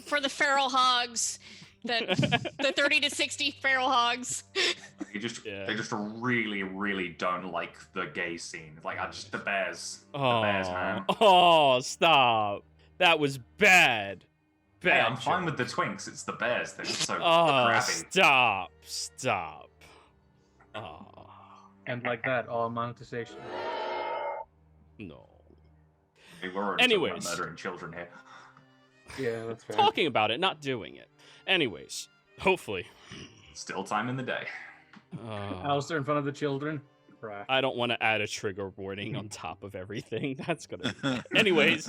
For the feral hogs. The 30 to 60 feral hogs. They just really, really don't like the gay scene. Like, the bears. The bears, man. Oh, stop. That was bad. Bad. Hey, I'm fine with the twinks. It's the bears that are so Oh, crabby. stop. Oh. And like that, all monetization. No. Hey, we're already talking Anyways. about murdering children here. Yeah, that's fair. Talking about it, not doing it. Anyways, hopefully. Still time in the day. Alistair in front of the children. Right. I don't want to add a trigger warning on top of everything. That's gonna. Anyways,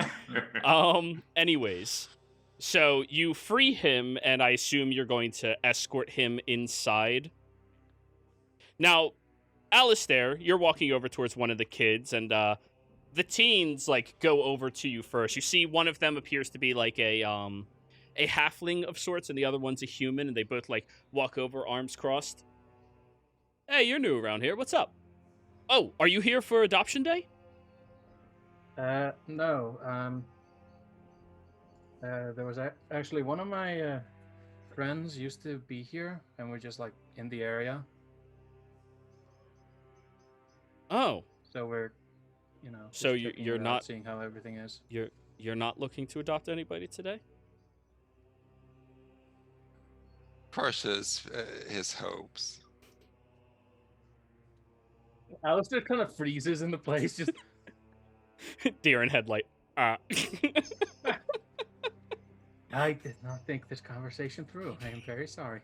so you free him, and I assume you're going to escort him inside. Now, Alistair, you're walking over towards one of the kids, and the teens like go over to you first. You see one of them appears to be like a halfling of sorts, and the other one's a human, and they both like walk over, arms crossed. Hey, you're new around here. What's up? Oh, are you here for adoption day? No. There was actually one of my friends used to be here, and we're just like in the area. Oh, So we're, So just checking you're it out, not- seeing how everything is. you're not looking to adopt anybody today? Crushes his hopes. Alistair kind of freezes in the place, just Deer in headlight. I did not think this conversation through. I am very sorry.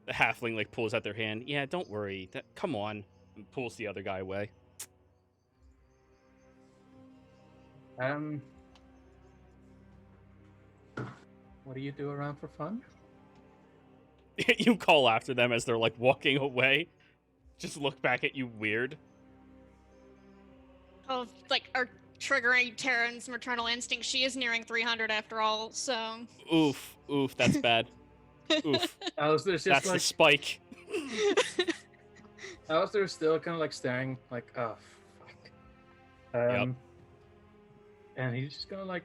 The halfling like pulls out their hand. Yeah, don't worry. Come on, and pulls the other guy away. What do you do around for fun? You call after them as they're like walking away. Just look back at you weird. Oh, like, are triggering Terran's maternal instinct. She is nearing 300 after all, so. Oof, that's bad. Oof, Alistair's just that's the like, spike. Alistair's still kind of like staring, like, oh, fuck. Yep. And he's just gonna like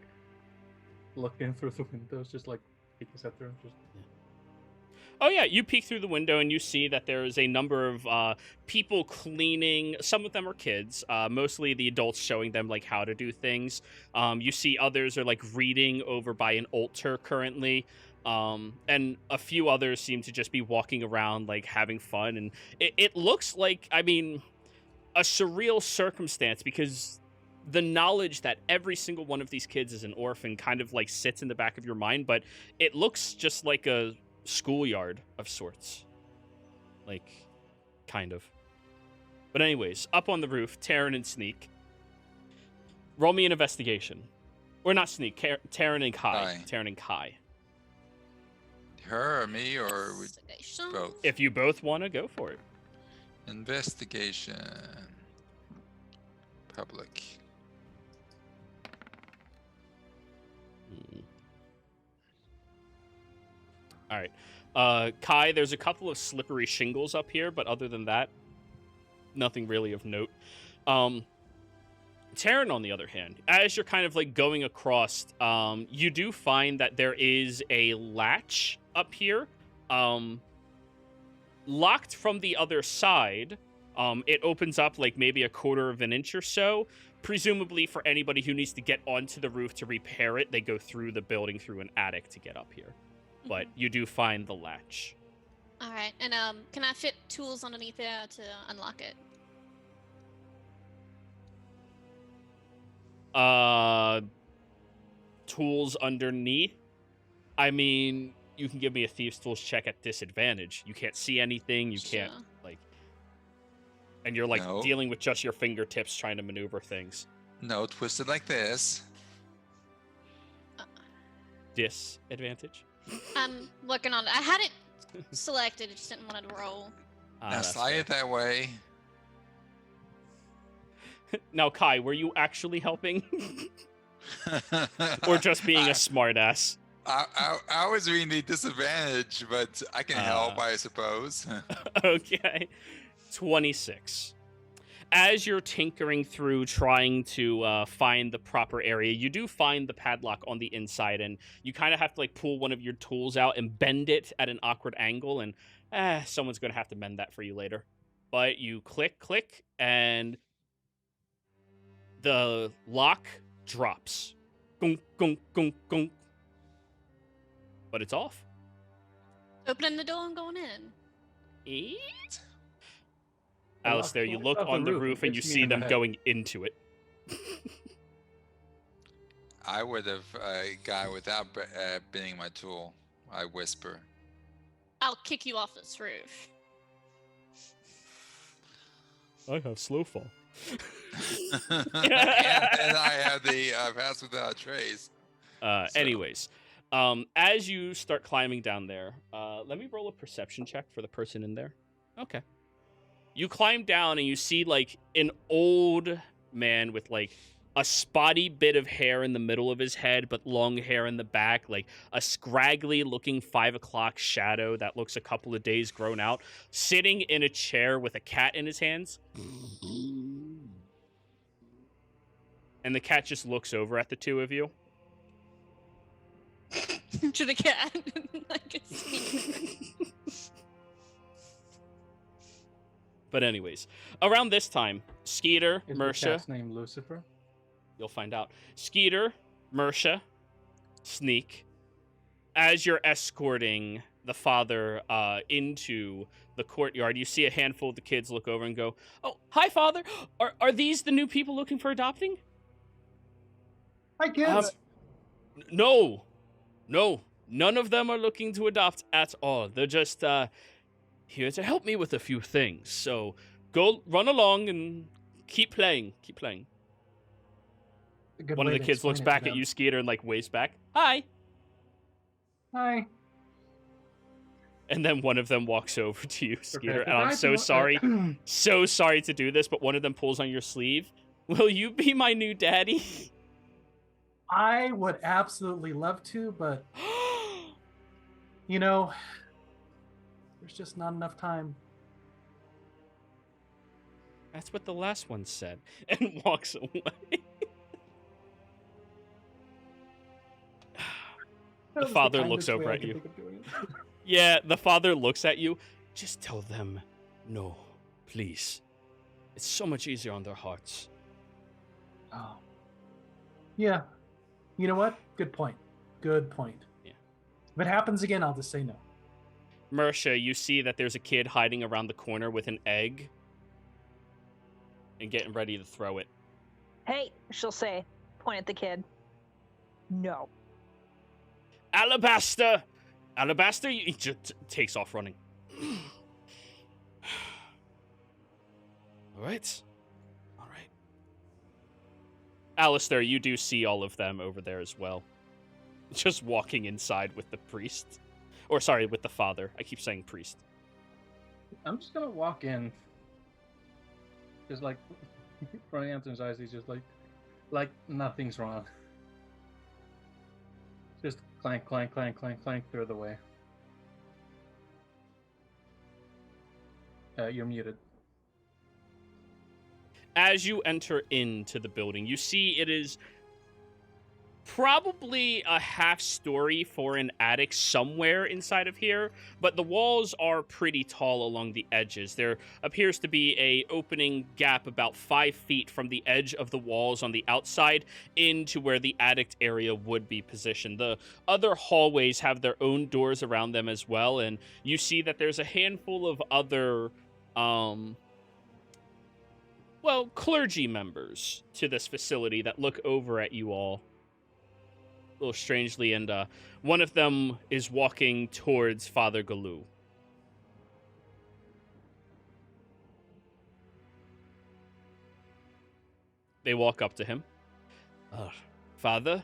look in through the windows, just like peek his head through, just. Oh yeah, you peek through the window and you see that there is a number of people cleaning. Some of them are kids, mostly the adults showing them like how to do things. You see others are like reading over by an altar currently, and a few others seem to just be walking around like having fun. And it looks like, I mean, a surreal circumstance because the knowledge that every single one of these kids is an orphan kind of like sits in the back of your mind, but it looks just like a schoolyard of sorts, like, kind of. But anyways, up on the roof, Taryn and Sneak. Roll me an investigation, or not Sneak, Taryn and Kai. Kai. Taryn and Kai. Her or me or we Investigation. both? If you both want to, go for it. Investigation. Public. All right, Kai. There's a couple of slippery shingles up here, but other than that, nothing really of note. Taryn, on the other hand, as you're kind of like going across, you do find that there is a latch up here, locked from the other side. It opens up like maybe a quarter of an inch or so. Presumably for anybody who needs to get onto the roof to repair it, they go through the building through an attic to get up here. But you do find the latch. All right, and can I fit tools underneath there to unlock it? Tools underneath? I mean, you can give me a thieves' tools check at disadvantage. You can't see anything. You can't, Sure. like... And you're, like, No. dealing with just your fingertips trying to maneuver things. No, twisted like this. Disadvantage? I'm looking on it. I had it selected, I just didn't want it to roll. Now That's slide fair. it that way. Now, Kai, were you actually helping? Or just being a smartass? I was being the disadvantage, but I can help, I suppose. Okay. 26. As you're tinkering through trying to find the proper area, you do find the padlock on the inside, and you kind of have to like pull one of your tools out and bend it at an awkward angle, and someone's going to have to mend that for you later. But you click, and the lock drops. Gunk, gunk, gunk, gunk. But it's off. Opening the door and going in. Eat. The lock Alistair, you falls look off the on the roof and roof and you hits me see in the them head. going into it. I would have gone without bending my tool. I whisper. I'll kick you off this roof. I have slow fall. and I have the pass without a trace. So- Anyways, as you start climbing down there, let me roll a perception check for the person in there. Okay. You climb down and you see like an old man with like a spotty bit of hair in the middle of his head, but long hair in the back, like a scraggly looking 5 o'clock shadow that looks a couple of days grown out, sitting in a chair with a cat in his hands. And the cat just looks over at the two of you. To the cat. Like a secret. But anyways, around this time, Skeeter, Is the Mersha, cat's name Lucifer? you'll find out. Skeeter, Mersha, Sneak, as you're escorting the father into the courtyard, you see a handful of the kids look over and go, "Oh, hi, Father. Are these the new people looking for adopting?" Hi, kids. No, none of them are looking to adopt at all. They're just here to help me with a few things. So go run along and keep playing. A good One of way the to kids looks explain it to back at them. you, Skeeter, and like waves back, "Hi." Hi. And then one of them walks over to you, Skeeter, to and I'm die so to- sorry, so sorry to do this, but one of them pulls on your sleeve. "Will you be my new daddy?" I would absolutely love to, but you know, there's just not enough time. That's what the last one said, and walks away. That was father kindest looks over way I at could you. think of doing it. Yeah, the father looks at you. "Just tell them no, please. It's so much easier on their hearts." Oh. Yeah. You know what? Good point. Good point. Yeah. If it happens again, I'll just say no. Mersha, you see that there's a kid hiding around the corner with an egg and getting ready to throw it. Hey, she'll say, point at the kid. No. "Alabaster! Alabaster!" He just takes off running. All right. Alistair, you do see all of them over there as well. Just walking inside with the priest. Or, sorry, with the father. I keep saying priest. I'm just gonna walk in. Just like, from Anthony's eyes, he's just like nothing's wrong. Just clank, clank, clank, clank, clank through the way. You're muted. As you enter into the building, you see it is probably a half story for an attic somewhere inside of here, but the walls are pretty tall along the edges. There appears to be a opening gap about 5 feet from the edge of the walls on the outside into where the attic area would be positioned. The other hallways have their own doors around them as well, and you see that there's a handful of other clergy members to this facility that look over at you all a little strangely, and one of them is walking towards Father Galoo. They walk up to him. Father,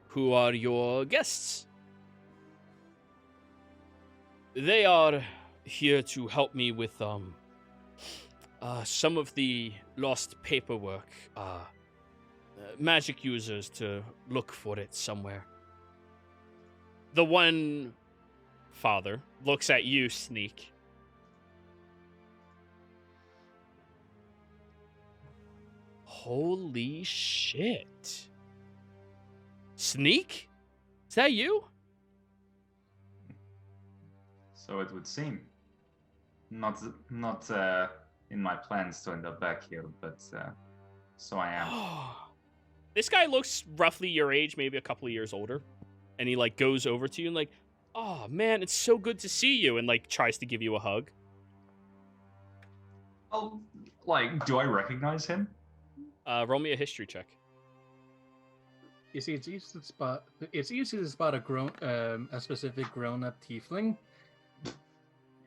who are your guests?" "They are here to help me with some of the lost paperwork. Magic users to look for it somewhere. The one father looks at you, Sneak. Holy shit. Sneak? Is that you? So it would seem. Not in my plans to end up back here, but so I am. This guy looks roughly your age, maybe a couple of years older. And he, like, goes over to you and, like, oh, man, it's so good to see you, and, like, tries to give you a hug. Oh, like, do I recognize him? Roll me a history check. You see, it's easy to spot. It's easy to spot a specific grown-up tiefling.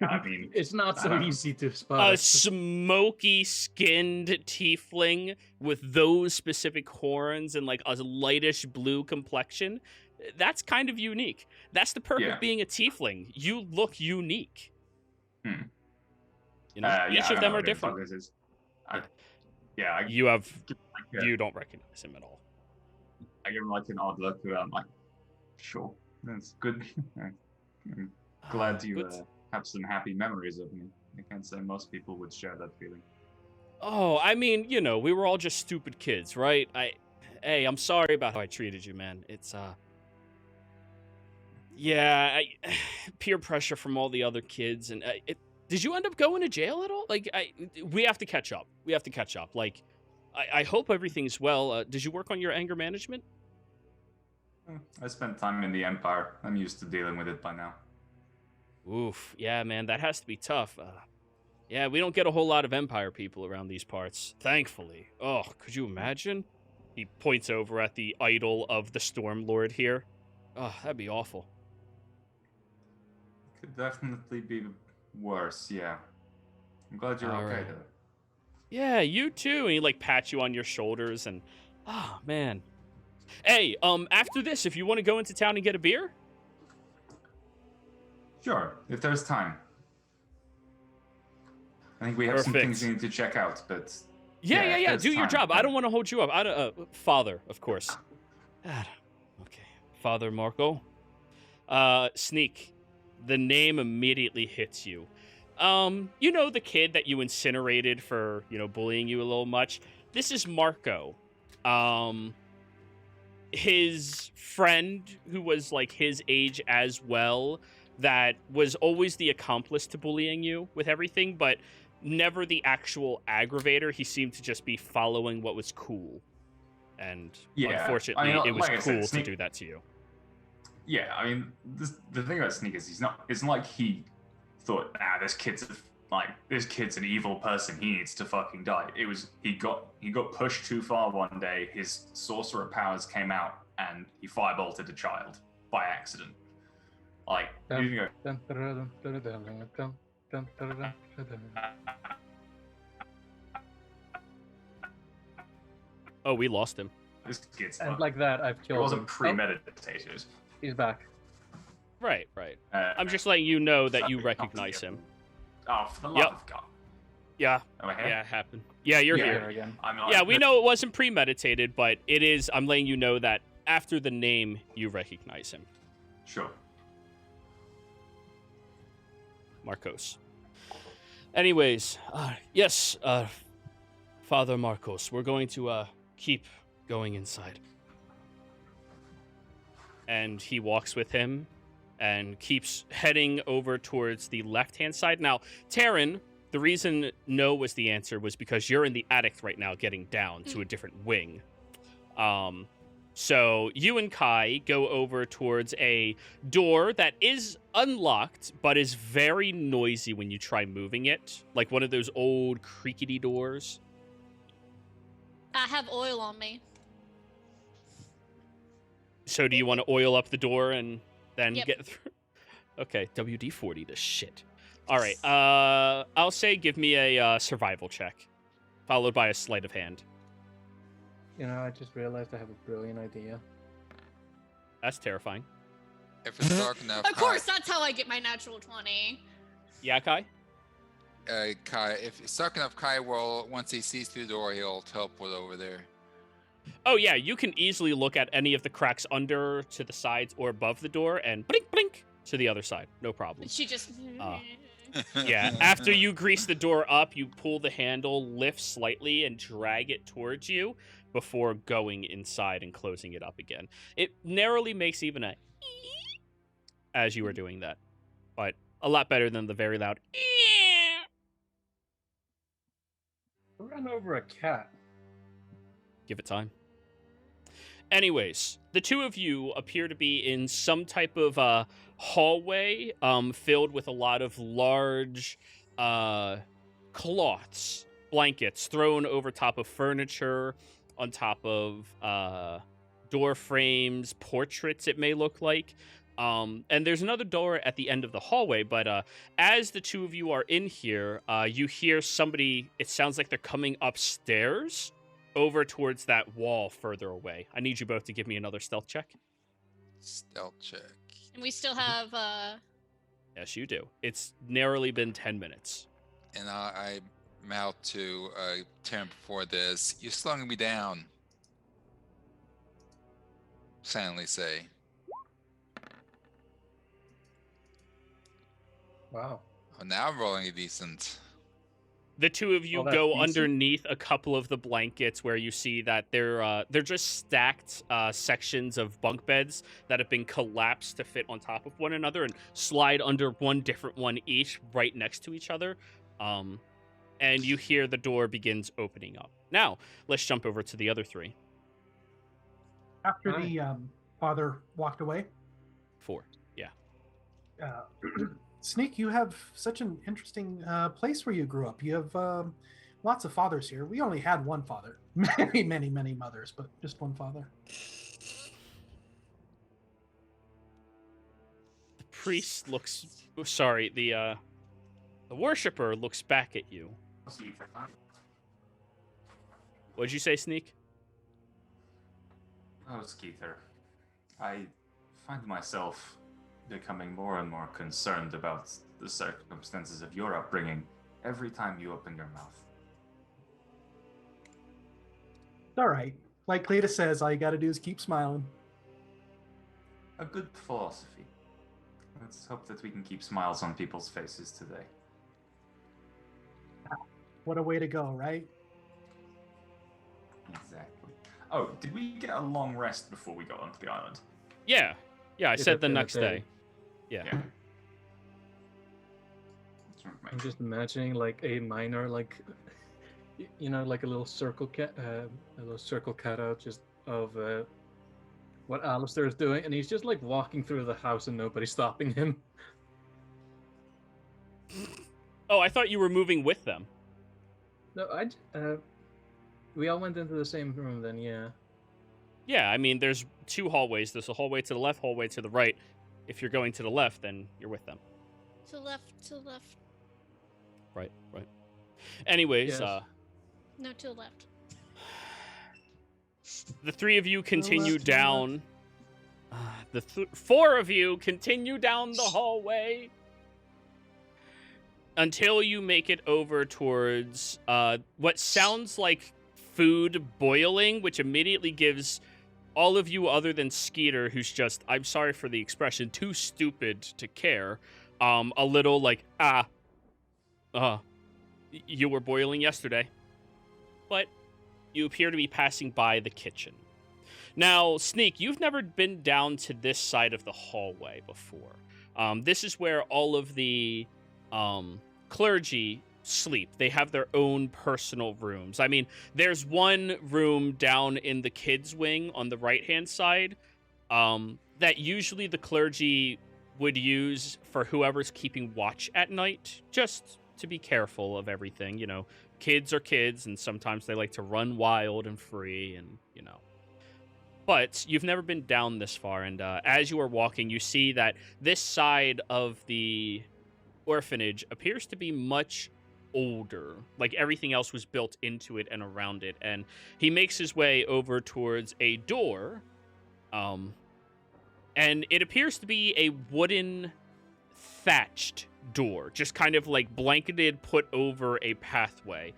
I mean, It's not so easy to A spot. smoky-skinned tiefling with those specific horns and, like, a lightish blue complexion. That's kind of unique. That's the perk of being a tiefling. You look unique. Hmm. You know, each of them are different. You don't recognize him at all. I give him like an odd look. I'm like, sure, that's good. I'm glad you have some happy memories of me. I can't say most people would share that feeling. Oh, I mean, you know, we were all just stupid kids, right? Hey, I'm sorry about how I treated you, man. It's, yeah, peer pressure from all the other kids, and did you end up going to jail at all? Like, we have to catch up. Like, I hope everything's well. Did you work on your anger management? I spent time in the Empire. I'm used to dealing with it by now. Oof, yeah, man, that has to be tough. Yeah, we don't get a whole lot of Empire people around these parts, thankfully. Oh, could you imagine? He points over at the idol of the Stormlord here. Oh, that'd be awful. Could definitely be worse, yeah. I'm glad you're okay, though. Yeah, you too. And he, like, pats you on your shoulders and... Oh, man. Hey, after this, if you want to go into town and get a beer? Sure, if there's time. I think we have some things we need to check out, but... Yeah. Do your job. I don't want to hold you up. Father, of course. Okay. Father Marco. Sneak. The name immediately hits you. You know the kid that you incinerated for, you know, bullying you a little much? This is Marco. His friend, who was, like, his age as well, that was always the accomplice to bullying you with everything, but never the actual aggravator. He seemed to just be following what was cool. And unfortunately, it was cool to do that to you. Yeah, I mean, the thing about Sneak is it's not like he thought, this kid's an evil person, he needs to fucking die. It was he got pushed too far one day, his sorcerer powers came out, and he firebolted a child by accident. Like, you can go, oh, we lost him. This kid's and like that, I've killed him. It wasn't premeditated. He's back. Right. I'm just letting you know that you recognize him. Oh, for the love of God. Yeah. Am I here? Yeah, it happened. Yeah, you're here again. Yeah, we know it wasn't premeditated, but it is. I'm letting you know that after the name, you recognize him. Sure. Marcos. Anyways, yes, Father Marcos, we're going to keep going inside. And he walks with him and keeps heading over towards the left-hand side. Now, Taryn, the reason no was the answer was because you're in the attic right now getting down to a different wing. So you and Kai go over towards a door that is unlocked, but is very noisy when you try moving it. Like one of those old creaky doors. I have oil on me. So do you want to oil up the door and then Yep. get through? Okay, WD-40 this shit. All right, I'll say give me a survival check, followed by a sleight of hand. You know, I just realized I have a brilliant idea. That's terrifying. If it's dark enough, Of course, that's how I get my natural 20. Yeah, Kai? Kai, if stuck enough, Kai will, once he sees through the door, he'll teleport over there. Oh yeah, you can easily look at any of the cracks under, to the sides, or above the door, and blink, blink to the other side. No problem. She just. Yeah, after you grease the door up, you pull the handle, lift slightly, and drag it towards you before going inside and closing it up again. It narrowly makes even a as you are doing that, but a lot better than the very loud. Run over a cat. Give it time. Anyways, the two of you appear to be in some type of hallway filled with a lot of large cloths, blankets thrown over top of furniture, on top of door frames, portraits, it may look like. And there's another door at the end of the hallway, but as the two of you are in here, you hear somebody, it sounds like they're coming upstairs over towards that wall further away. I need you both to give me another stealth check. Stealth check. And we still have. Yes, you do. It's narrowly been 10 minutes. And I mouth to Terran before this. You slung me down. Silently say. Wow. Oh, now I'm rolling a decent. The two of you Oh, that's go decent. underneath a couple of the blankets where you see that they're just stacked sections of bunk beds that have been collapsed to fit on top of one another and slide under one different one each right next to each other. And you hear the door begins opening up. Now, let's jump over to the other three. After Hi. the father walked away, 4. Yeah. Sneak, you have such an interesting place where you grew up. You have lots of fathers here. We only had one father. Many, many, many mothers, but just one father. The priest looks... Sorry, the worshiper looks back at you. What'd you say, Sneak? Oh, Skeeter. I find myself becoming more and more concerned about the circumstances of your upbringing every time you open your mouth. All right. Like Cleta says, all you got to do is keep smiling. A good philosophy. Let's hope that we can keep smiles on people's faces today. What a way to go, right? Exactly. Oh, did we get a long rest before we got onto the island? Yeah. Yeah, I It's said at the the next day. day. Yeah. Let's make I'm sure. just imagining like a minor, like, you know, like a little circle cat, cutout just of what Alistair is doing, and he's just like walking through the house and nobody's stopping him. Oh, I thought you were moving with them. No, we all went into the same room then, yeah. Yeah, I mean, there's 2 hallways. There's a hallway to the left, hallway to the right. If you're going to the left, then you're with them. To left, to left. Right, right. Anyways, Yes. No, to the left. the 3 of you continue left, to the down. The 4 of you continue down the hallway until you make it over towards what sounds like food boiling, which immediately gives all of you other than Skeeter, who's just, I'm sorry for the expression, too stupid to care, a little like, you were boiling yesterday. But you appear to be passing by the kitchen. Now, Sneak, you've never been down to this side of the hallway before. This is where all of the clergy sleep. They have their own personal rooms. I mean, there's one room down in the kids' wing on the right-hand side that usually the clergy would use for whoever's keeping watch at night, just to be careful of everything. You know, kids are kids, and sometimes they like to run wild and free, and, you know. But you've never been down this far, and as you are walking, you see that this side of the orphanage appears to be much older. Like everything else was built into it and around it. And he makes his way over towards a door. And it appears to be a wooden thatched door, just kind of like blanketed, put over a pathway.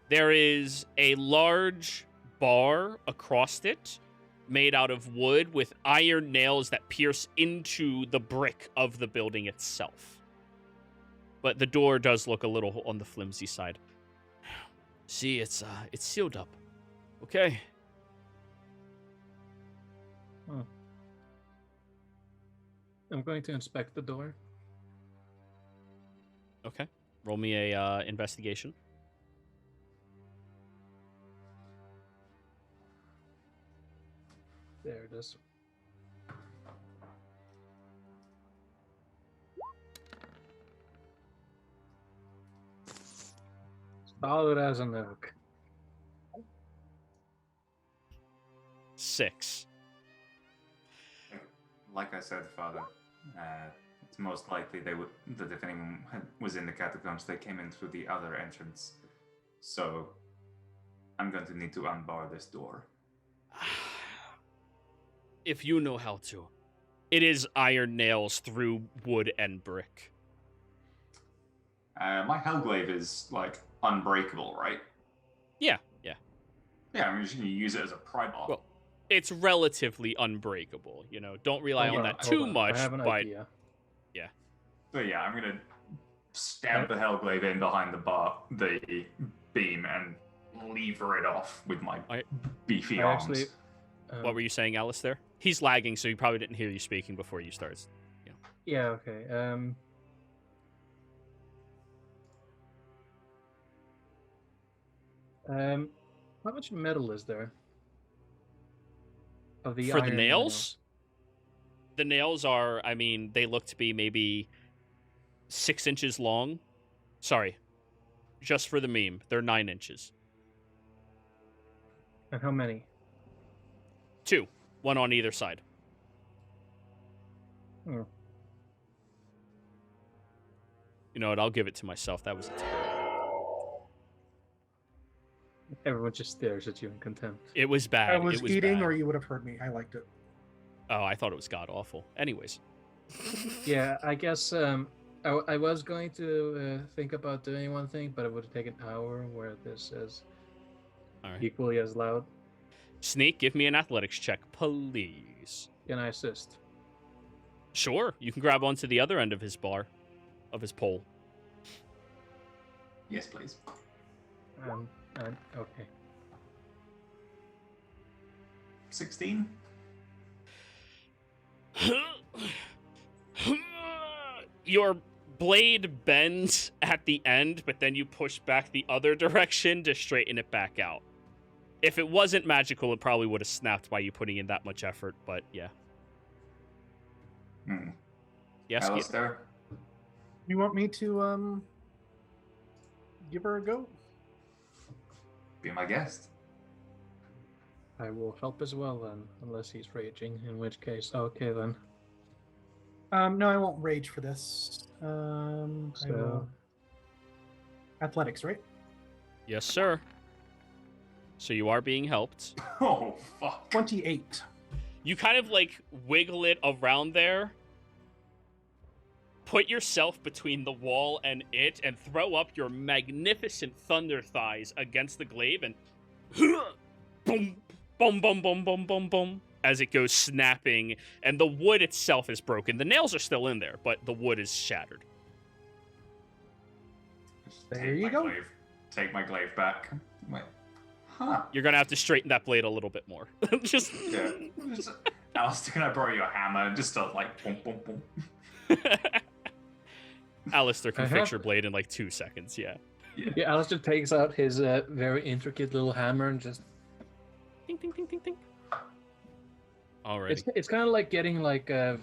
There is a large bar across it, made out of wood with iron nails that pierce into the brick of the building itself. But the door does look a little on the flimsy side. See, it's sealed up. Okay. I'm going to inspect the door. Okay. Roll me a investigation. There it is. Solid as an oak. 6. Like I said, Father, it's most likely that if anyone was in the catacombs, they came in through the other entrance. So I'm going to need to unbar this door. If you know how to. It is iron nails through wood and brick. My Hellglaive is, like, unbreakable, right? Yeah. Yeah, I'm just going to use it as a pry bar. Well, it's relatively unbreakable, you know. Don't rely on that too much, I have an but idea. So yeah, I'm going to stab the Hellglaive in behind the beam, and lever it off with my beefy arms. Actually, what were you saying, Alistair? He's lagging, so he probably didn't hear you speaking before you started. Yeah, okay. How much metal is there? Of the For the iron nails? The nails are, I mean, they look to be maybe 6 inches long. Sorry. Just for the meme. They're 9 inches. And how many? 2. 1 on either side. Hmm. You know what? I'll give it to myself. That was terrible. Everyone just stares at you in contempt. It was bad. I was it was eating, bad. or you would have heard me. I liked it. Oh, I thought it was god awful. Anyways. Yeah, I guess I was going to think about doing one thing, but it would take an hour, where this is All right. equally as loud. Sneak, give me an athletics check, please. Can I assist? Sure. You can grab onto the other end of his bar, of his pole. Yes, please. Okay. 16? Your blade bends at the end, but then you push back the other direction to straighten it back out. If it wasn't magical, it probably would have snapped by you putting in that much effort, but yeah. Yes, Alistair? You want me to give her a go? Be my guest. I will help as well then, unless he's raging, in which case, okay then. No, I won't rage for this. I will... Athletics, right? Yes, sir. So you are being helped. Oh, fuck. 28. You kind of like wiggle it around there, put yourself between the wall and it, and throw up your magnificent thunder thighs against the glaive, and boom, boom, boom, boom, boom, boom, boom, as it goes snapping, and the wood itself is broken. The nails are still in there, but the wood is shattered. There you go. Take my glaive back. Wait. Huh. You're gonna have to straighten that blade a little bit more. Just Yeah. Alistair, can I borrow your hammer? Just to, like, boom, boom, boom. Alistair can fix your blade in like 2 seconds, yeah. Yeah, Alistair takes out his very intricate little hammer and just... Ding, ding, ding, ding, ding. Alrighty. It's kind of like getting like a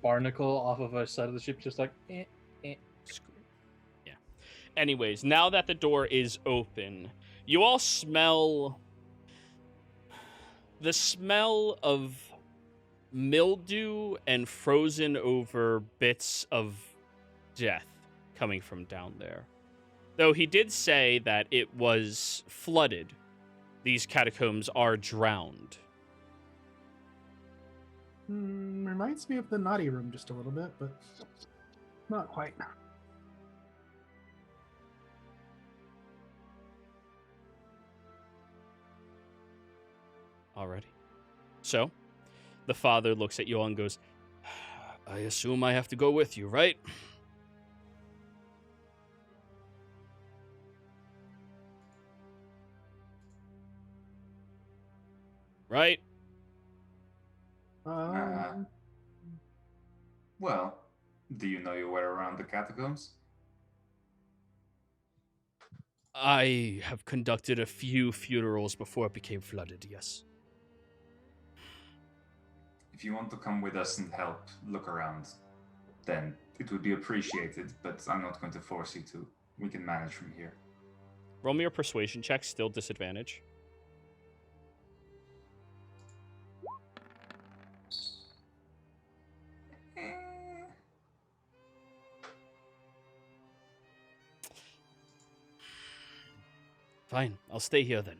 barnacle off of a side of the ship, just like... Screw it. Yeah. Anyways, now that the door is open, you all smell the smell of mildew and frozen over bits of death coming from down there. Though he did say that it was flooded. These catacombs are drowned. Reminds me of the naughty room just a little bit, but Not quite. Alrighty. So, the father looks at you all and goes, I assume I have to go with you, right? Right? Um, Well, do you know your way around the catacombs? I have conducted a few funerals before it became flooded, yes. If you want to come with us and help look around, then it would be appreciated, but I'm not going to force you to. We can manage from here. Roll me your persuasion check, still disadvantage. Fine, I'll stay here then.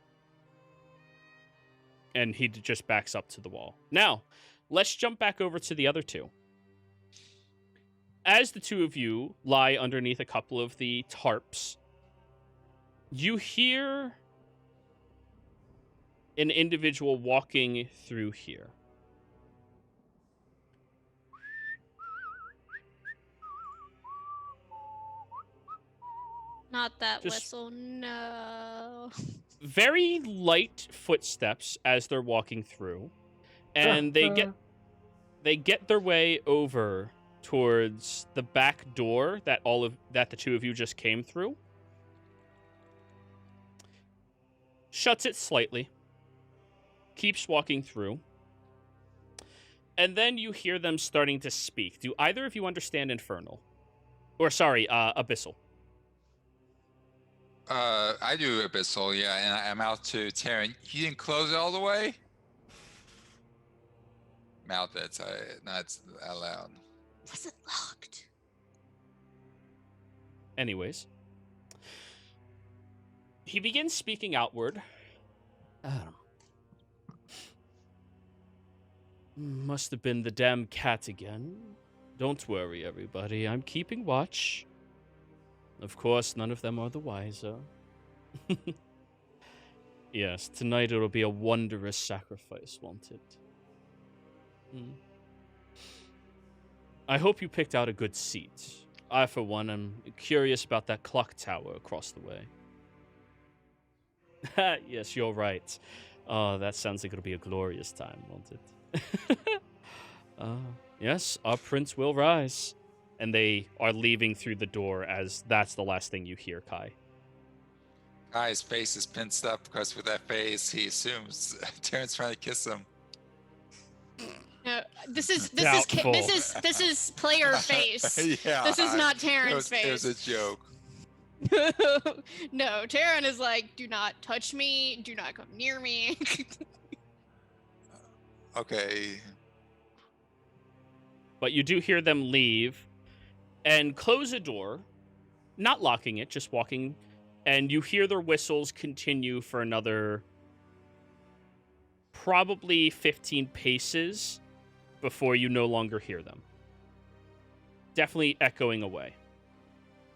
And he just backs up to the wall. Now, let's jump back over to the other two. As the two of you lie underneath a couple of the tarps, you hear an individual walking through here. Not that Just- whistle, no. Very light footsteps as they're walking through, and they get their way over towards the back door that the two of you just came through. Shuts it slightly. Keeps walking through. And then you hear them starting to speak. Do either of you understand Infernal? Or sorry, Abyssal. I do Abyssal, yeah, and I'm out to Terran. You didn't close it all the way? Mouth it, not out loud. Was it locked? Anyways. He begins speaking outward. Must have been the damn cat again. Don't worry, everybody. I'm keeping watch. Of course, none of them are the wiser. Yes, tonight it'll be a wondrous sacrifice, won't it? I hope you picked out a good seat. I, for one, am curious about that clock tower across the way. Yes, you're right. Oh, that sounds like it'll be a glorious time, won't it? Yes, our prince will rise. And they are leaving through the door as that's the last thing you hear, Kai. Kai's face is pinched up because with that face, he assumes Terran's trying to kiss him. No, this is Doubtful. player face. Yeah, This is not Terran's face. It was a joke. No, Terran is like, do not touch me, do not come near me. Okay. But you do hear them leave and close a door, not locking it, just walking, and you hear their whistles continue for another probably 15 paces before you no longer hear them. Definitely echoing away.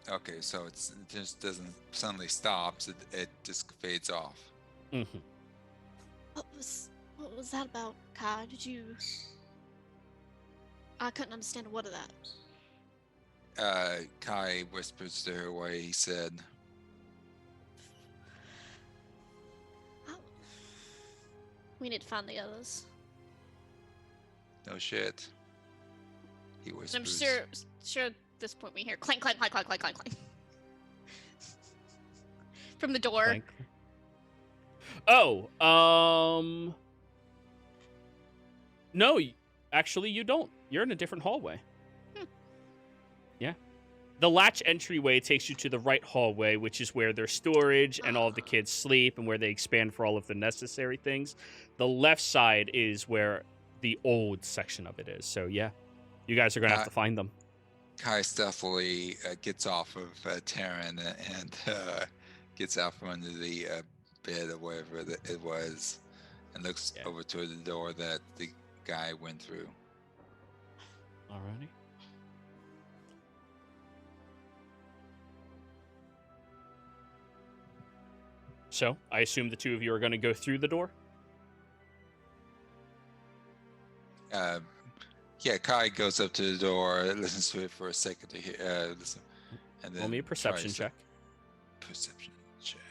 Okay, so it just doesn't suddenly stops. It just fades off. Mm-hmm. What was that about, Kai? I couldn't understand a word of that. Kai whispers to her what he said. Oh. We need to find the others. No shit. He whispers. I'm sure at this point we hear clank, clank, clank, clank, clank, clank, clank. From the door. Clank. Oh, no, actually you don't. You're in a different hallway. Yeah. The latch entryway takes you to the right hallway, which is where there's storage and all of the kids sleep and where they expand for all of the necessary things. The left side is where the old section of it is. So, yeah, you guys are going to have to find them. Kai stealthily gets off of Terran and gets out from under the bed or whatever it was and looks over toward the door that the guy went through. Alrighty. So, I assume the two of you are going to go through the door? Yeah, Kai goes up to the door, listens to it for a second to hear, listen, and then Roll me a perception tries to- check. Perception check.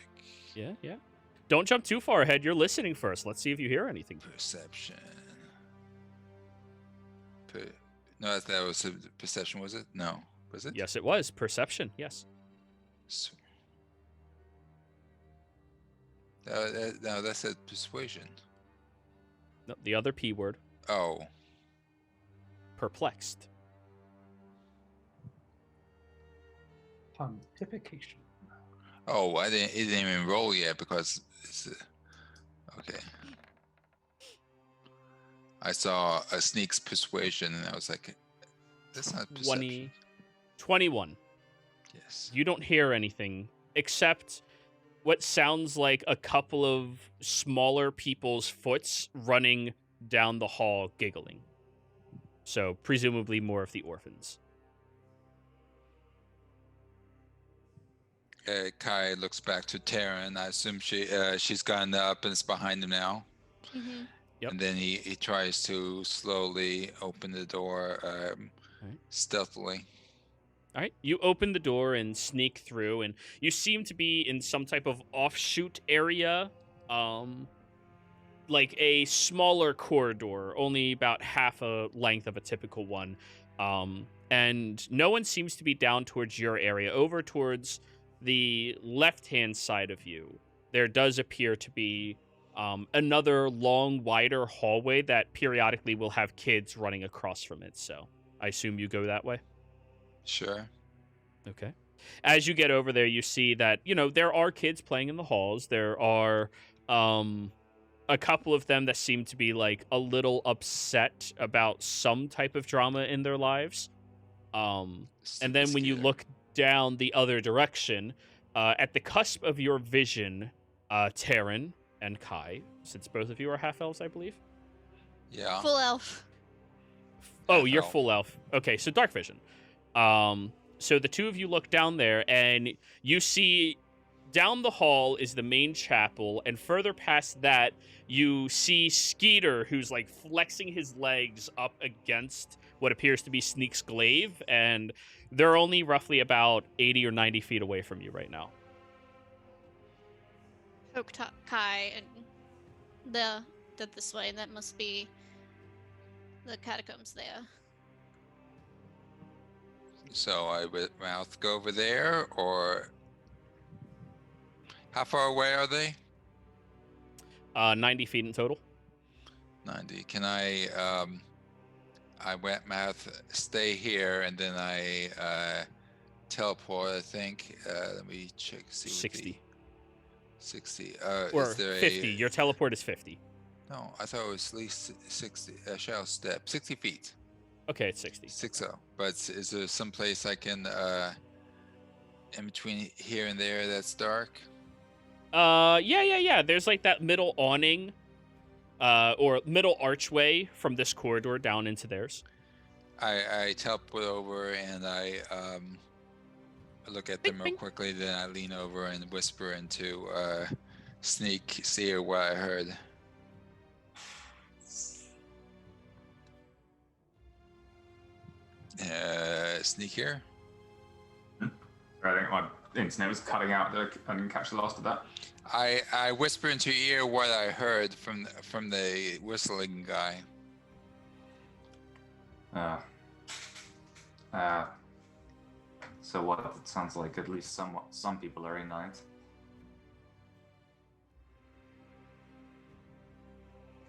Yeah. Don't jump too far ahead. You're listening first. Let's see if you hear anything. Perception. No, that was a perception, was it? No, was it? Yes, it was. Perception, yes. No, that said persuasion. No, the other P word. Oh, Perplexed. Pontification. oh, it didn't even roll yet because it's okay. I saw a sneak's persuasion and I was like, that's not perception. 21. Yes. You don't hear anything except what sounds like a couple of smaller people's foots running down the hall giggling. So, presumably more of the orphans. Kai looks back to Taryn. I assume she's gotten up and is behind him now. Mm-hmm. Yep. And then he tries to slowly open the door Right. stealthily. All right, you open the door and sneak through, and you seem to be in some type of offshoot area, like a smaller corridor, only about half a length of a typical one. And no one seems to be down towards your area. Over towards the left-hand side of you, there does appear to be another long, wider hallway that periodically will have kids running across from it. So I assume you go that way? Sure. Okay. As you get over there, you see that, there are kids playing in the halls. There are a couple of them that seem to be, like, a little upset about some type of drama in their lives. And then when you look down the other direction, at the cusp of your vision, Taryn and Kai, since both of you are half-elves, I believe? Yeah. Full elf. Oh, you're Half-elf. full elf. Okay, so dark vision. So the two of you look down there, and you see down the hall is the main chapel, and further past that, you see Skeeter, who's, like, flexing his legs up against what appears to be Sneak's glaive, and they're only roughly about 80 or 90 feet away from you right now. Poke Kai and this way. That must be the catacombs there. So I would mouth go over there, or how far away are they? 90 feet in total. 90. Can I wet mouth stay here and then I teleport, I think. Let me check, see what 60. 60. Or is there 50. A... Your teleport is 50. No, I thought it was at least 60. Shadow step. 60 feet. Okay, it's 60. 60. But is there some place I can, in between here and there that's dark? Yeah. There's, like, that middle awning, or middle archway from this corridor down into theirs. I teleport over and I look at them real quickly, then I lean over and whisper into Sneak, see what I heard. Sneak here? I think my internet was cutting out. I didn't catch the last of that. I whisper into your ear what I heard from the whistling guy. So what? It sounds like at least some people are in on it.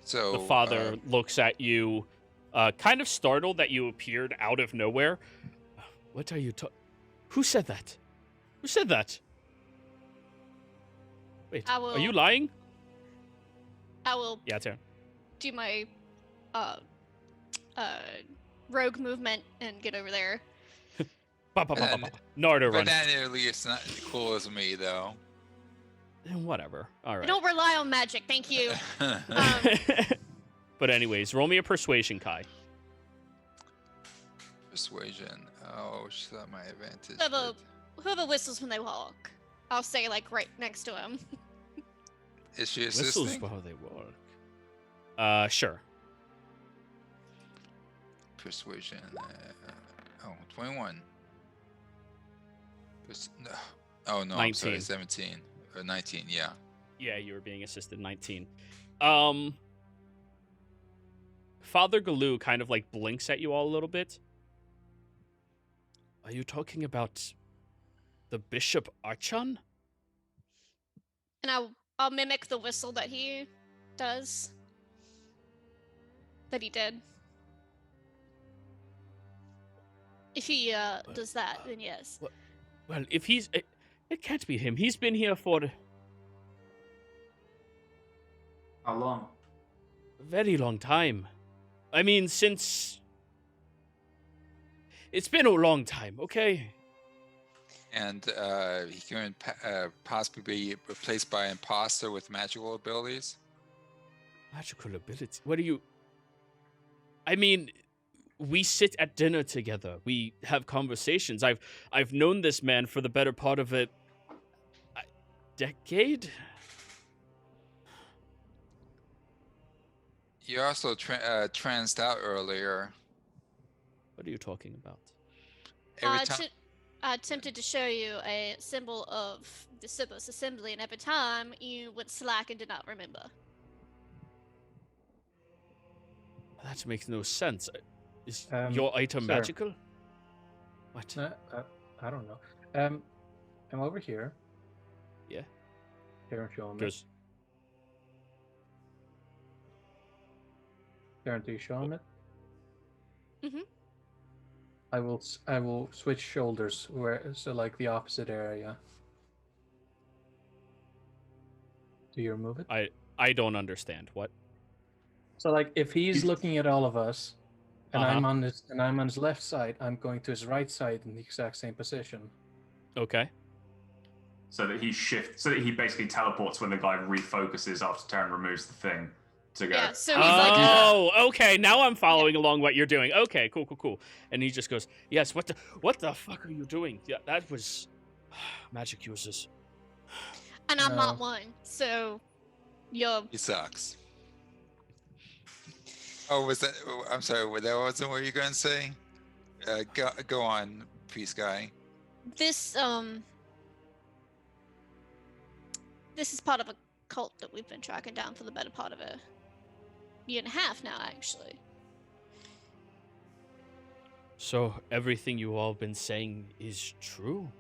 So The father looks at you, kind of startled that you appeared out of nowhere. What are you Who said that? Who said that? Wait, I are you will- lying? I will Yeah, Taryn. do my rogue movement and get over there. Nardo but run. not nearly as not cool as me though. Whatever. All I right. don't rely on magic, thank you. But anyways, roll me a persuasion, Kai. Persuasion. Oh, she's not my advantage. Whoever whistles when they walk, I'll stay like right next to him. Is she Whistles assisting? for how they work. Sure. Persuasion. 21. No. Oh no, I'm sorry, 19. 17 or 19. Yeah. Yeah, you were being assisted 19. Father Galoo kind of like blinks at you all a little bit. Are you talking about the Bishop Archon? And I'll mimic the whistle that he does. That he did. If he does that, then yes. Well, if he's... It can't be him. He's been here for How long? a very long time. I mean, since... It's been a long time, okay? And he can possibly be replaced by an imposter with magical abilities. Magical ability? What do you... I mean, we sit at dinner together. We have conversations. I've known this man for the better part of a decade? You also transed out earlier. What are you talking about? Every time. I attempted to show you a symbol of the Sibos Assembly, and every time you went slack and did not remember. That makes no sense. Is your item sir. magical? What? I don't know. I'm over here. Yeah. Karen, show him it. Goes, Karen, do you show him it? Mm-hmm. I will switch shoulders so like the opposite area. Do you remove it? I don't understand. What? So like if he's looking at all of us, and Uh-huh. I'm on his left side, I'm going to his right side in the exact same position. Okay. So that he basically teleports when the guy refocuses after Terran removes the thing to go. Yeah, so he's like, Oh, okay. Now I'm following along what you're doing. Okay, cool. And he just goes, "Yes. What the fuck are you doing? Yeah, that was magic users." and I'm not No. one, so you're. He sucks. Oh, was that? I'm sorry. That wasn't what you were going to say. Go on, priest guy. This is part of a cult that we've been tracking down for the better part of a year and a half now, actually. So everything you all been saying is true?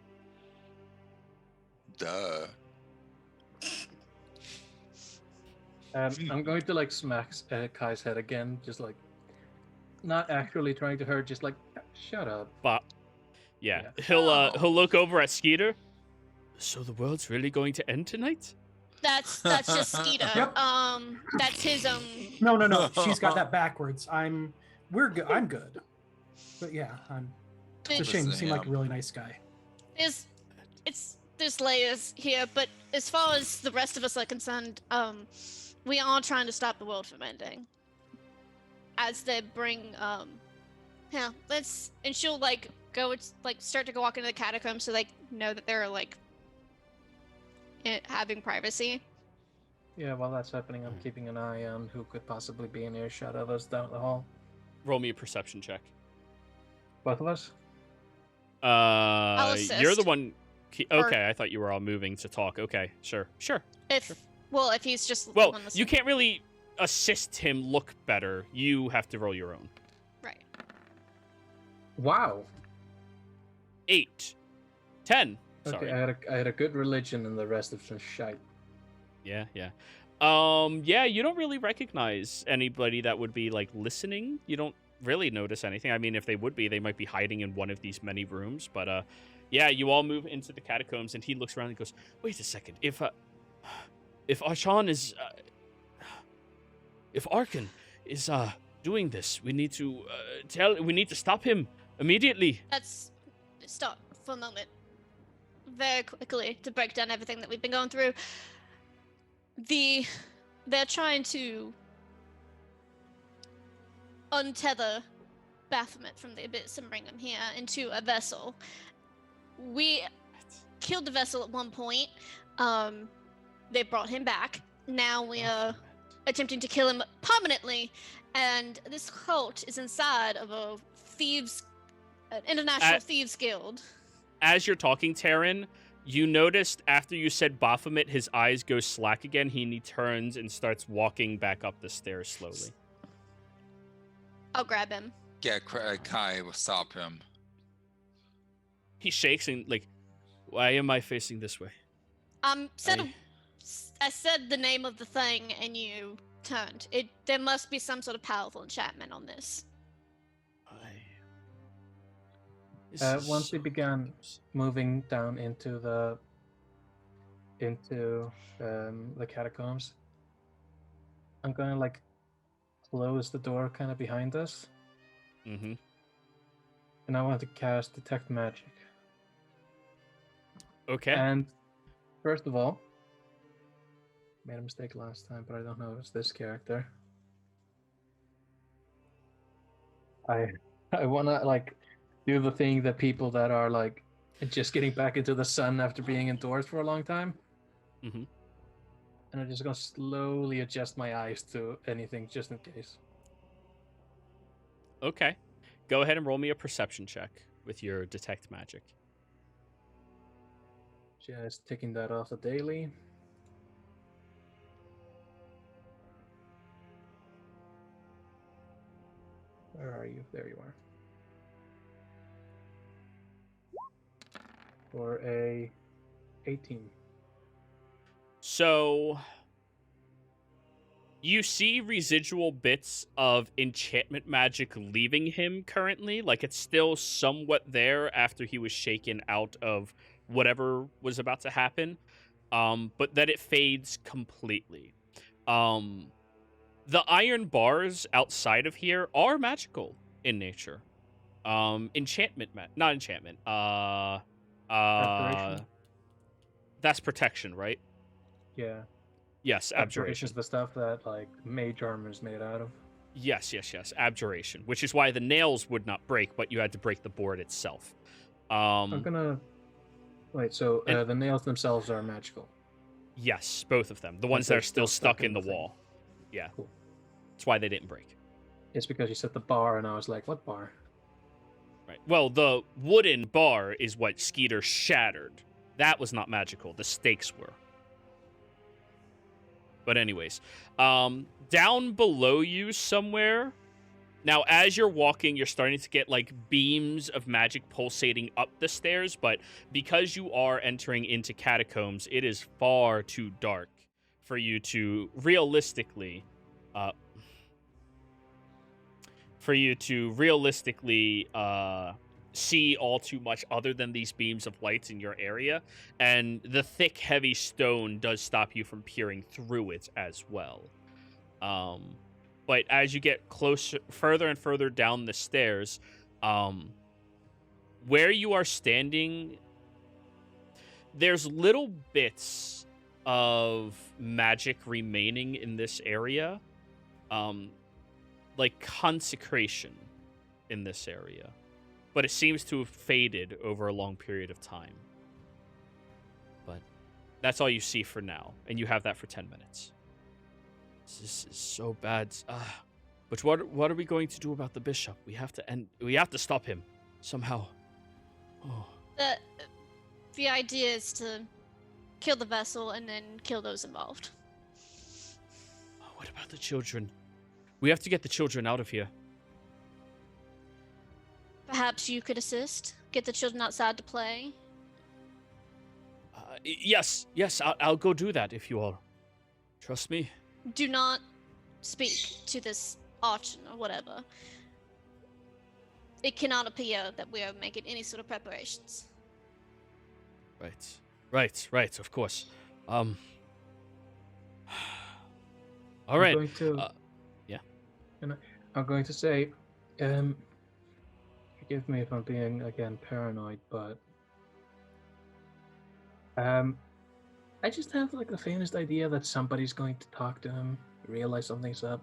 Duh. I'm going to like smack Kai's head again, just like not actually trying to hurt, just like shut up. But yeah, Yeah. he'll look over at Skeeter. So the world's really going to end tonight? That's just Skeeter. Yep. That's his own. No. She's got that backwards. We're good. I'm good. But yeah, it's a shame. You seem like a really nice guy. There's layers here, but as far as the rest of us are concerned, we are trying to stop the world from ending. As they bring, and she'll like go, start to go walk into the catacombs so they know that they're like having privacy. Yeah, while that's happening, I'm keeping an eye on who could possibly be in earshot of us down the hall. Roll me a perception check. Both of us? I'll You're the assist. one. Okay, I thought you were all moving to talk. Okay, sure. If he's just the Well, one you listening. can't really assist him look better. You have to roll your own. Right. Wow. 8, 10. Okay, Sorry. I had a good religion and the rest of some shite. Yeah. Yeah, you don't really recognize anybody that would be like listening. You don't really notice anything. I mean, if they would be, they might be hiding in one of these many rooms. But yeah, you all move into the catacombs, and he looks around and goes, "Wait a second. If Archon is, if Archon is doing this, we need to stop him immediately." Let's stop for a moment. Very quickly to break down everything that we've been going through. They're trying to untether Baphomet from the abyss and bring him here into a vessel. We killed the vessel at one point. They brought him back. now we are attempting to kill him permanently, and this cult is inside of a an international thieves guild. As you're talking, Taryn, you noticed after you said Baphomet, his eyes go slack again. He turns and starts walking back up the stairs slowly. I'll grab him. Yeah, Kai will stop him. He shakes and like, why am I facing this way? I said the name of the thing and you turned. There must be some sort of powerful enchantment on this. Once we began moving down into the catacombs, I'm gonna like close the door kind of behind us. Mm-hmm. And I want to cast Detect Magic. Okay. And first of all, made a mistake last time, but I don't know if it's this character. I wanna like do the thing that people that are like just getting back into the sun after being indoors for a long time. Mm-hmm. And I'm just gonna slowly adjust my eyes to anything just in case. Okay. Go ahead and roll me a perception check with your Detect Magic. Just taking that off the daily. Where are you? There you are. For a 18. So you see residual bits of enchantment magic leaving him currently. Like it's still somewhat there after he was shaken out of whatever was about to happen. But that it fades completely. The iron bars outside of here are magical in nature. Not enchantment. Abjuration? That's protection, right? Yeah. Yes, abjuration. Abjuration's the stuff that like mage armor is made out of. Yes. Abjuration, which is why the nails would not break, but you had to break the board itself. I'm gonna wait. So the nails themselves are magical. Yes, both of them. The ones that are still stuck in the wall. Yeah. Cool. That's why they didn't break. It's because you said the bar, and I was like, "What bar?" Right. Well, the wooden bar is what Skeeter shattered. That was not magical. The stakes were. But anyways, down below you somewhere. Now, as you're walking, you're starting to get like beams of magic pulsating up the stairs. But because you are entering into catacombs, it is far too dark for you to realistically see all too much other than these beams of lights in your area, and the thick, heavy stone does stop you from peering through it as well. But as you get closer, further and further down the stairs, where you are standing, there's little bits of magic remaining in this area, like consecration in this area. But it seems to have faded over a long period of time. But that's all you see for now, and you have that for 10 minutes. This is so bad. But what are we going to do about the bishop? We have to stop him somehow. Oh. The idea is to kill the vessel and then kill those involved. What about the children? We have to get the children out of here. Perhaps you could assist? Get the children outside to play? Yes, I'll go do that if you all trust me. Do not speak to this archon or whatever. It cannot appear that we are making any sort of preparations. Right, of course. All I'm right. going to, yeah. And I'm going to say, forgive me if I'm being again paranoid, but I just have like the faintest idea that somebody's going to talk to him, realize something's up.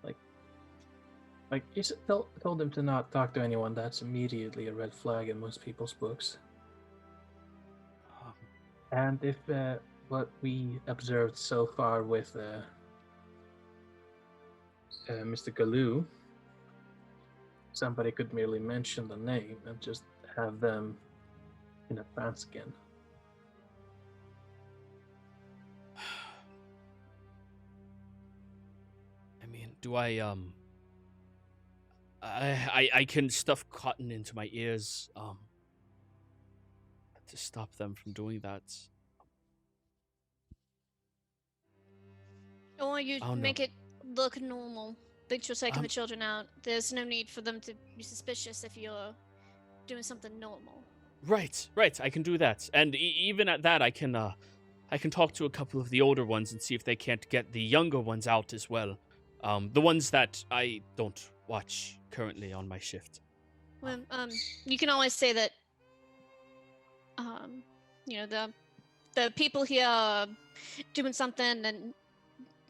Like you told him to not talk to anyone. That's immediately a red flag in most people's books. And if what we observed so far with Mr. Galoo, somebody could merely mention the name and just have them in a trance again. I mean, do I can stuff cotton into my ears to stop them from doing that. Or you Oh, no. make it look normal. Think you're taking Um, the children out. There's no need for them to be suspicious if you're doing something normal. Right. I can do that, and even at that, I can talk to a couple of the older ones and see if they can't get the younger ones out as well. The ones that I don't watch currently on my shift. Well, you can always say that, you know, the people here are doing something, and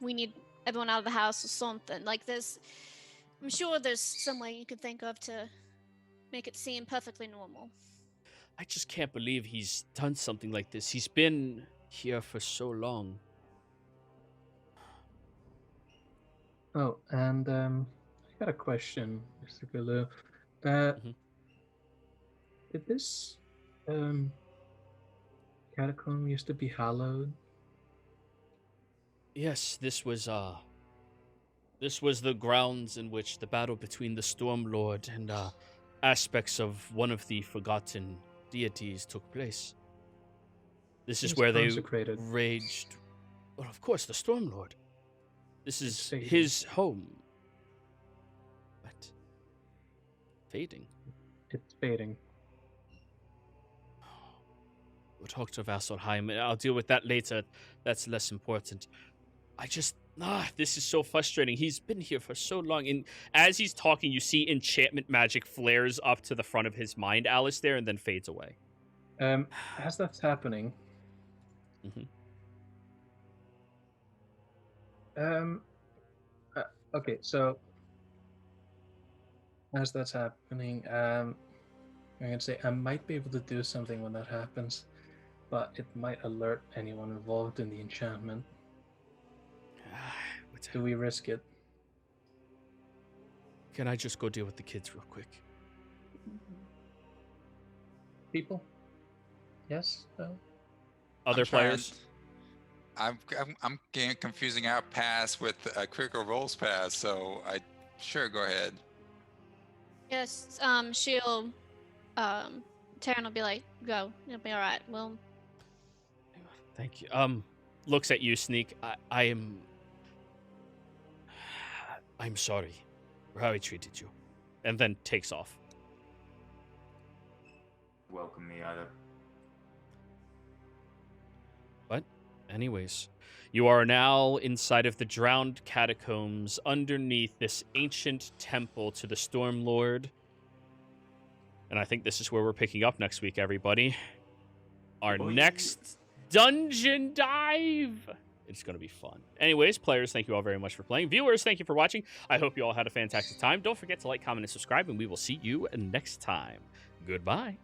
we need everyone out of the house or something. Like, I'm sure there's some way you could think of to make it seem perfectly normal. I just can't believe he's done something like this. He's been here for so long. Oh, and I got a question, Mr. Galoo. Mhm. Did this catacomb used to be hallowed? Yes, this was the grounds in which the battle between the Stormlord and aspects of one of the forgotten deities took place. This is It was where they consecrated. raged. Well, of course, the Stormlord. This is It's fading. his home. But fading. It's fading. We'll talk to Vasselheim. I'll deal with that later. That's less important. This is so frustrating. He's been here for so long. And as he's talking, you see enchantment magic flares up to the front of his mind, Alistair, and then fades away. As that's happening, Mhm. Okay, so as that's happening, I'm gonna say I might be able to do something when that happens, but it might alert anyone involved in the enchantment. Do we risk it? Can I just go deal with the kids real quick? People? Yes? No? Other I'm trying- players? I'm getting confusing out pass with critical roles pass, so sure, go ahead. Yes, she'll, Taryn will be like, go, it'll be alright, well, Thank you. Looks at you, Sneak. I'm sorry for how I treated you. And then takes off. Welcome me either. But, anyways, you are now inside of the drowned catacombs underneath this ancient temple to the Stormlord. And I think this is where we're picking up next week, everybody. Our Boy. next dungeon dive. It's going to be fun. Anyways, players, thank you all very much for playing. Viewers, thank you for watching. I hope you all had a fantastic time. Don't forget to like, comment, and subscribe, and we will see you next time. Goodbye.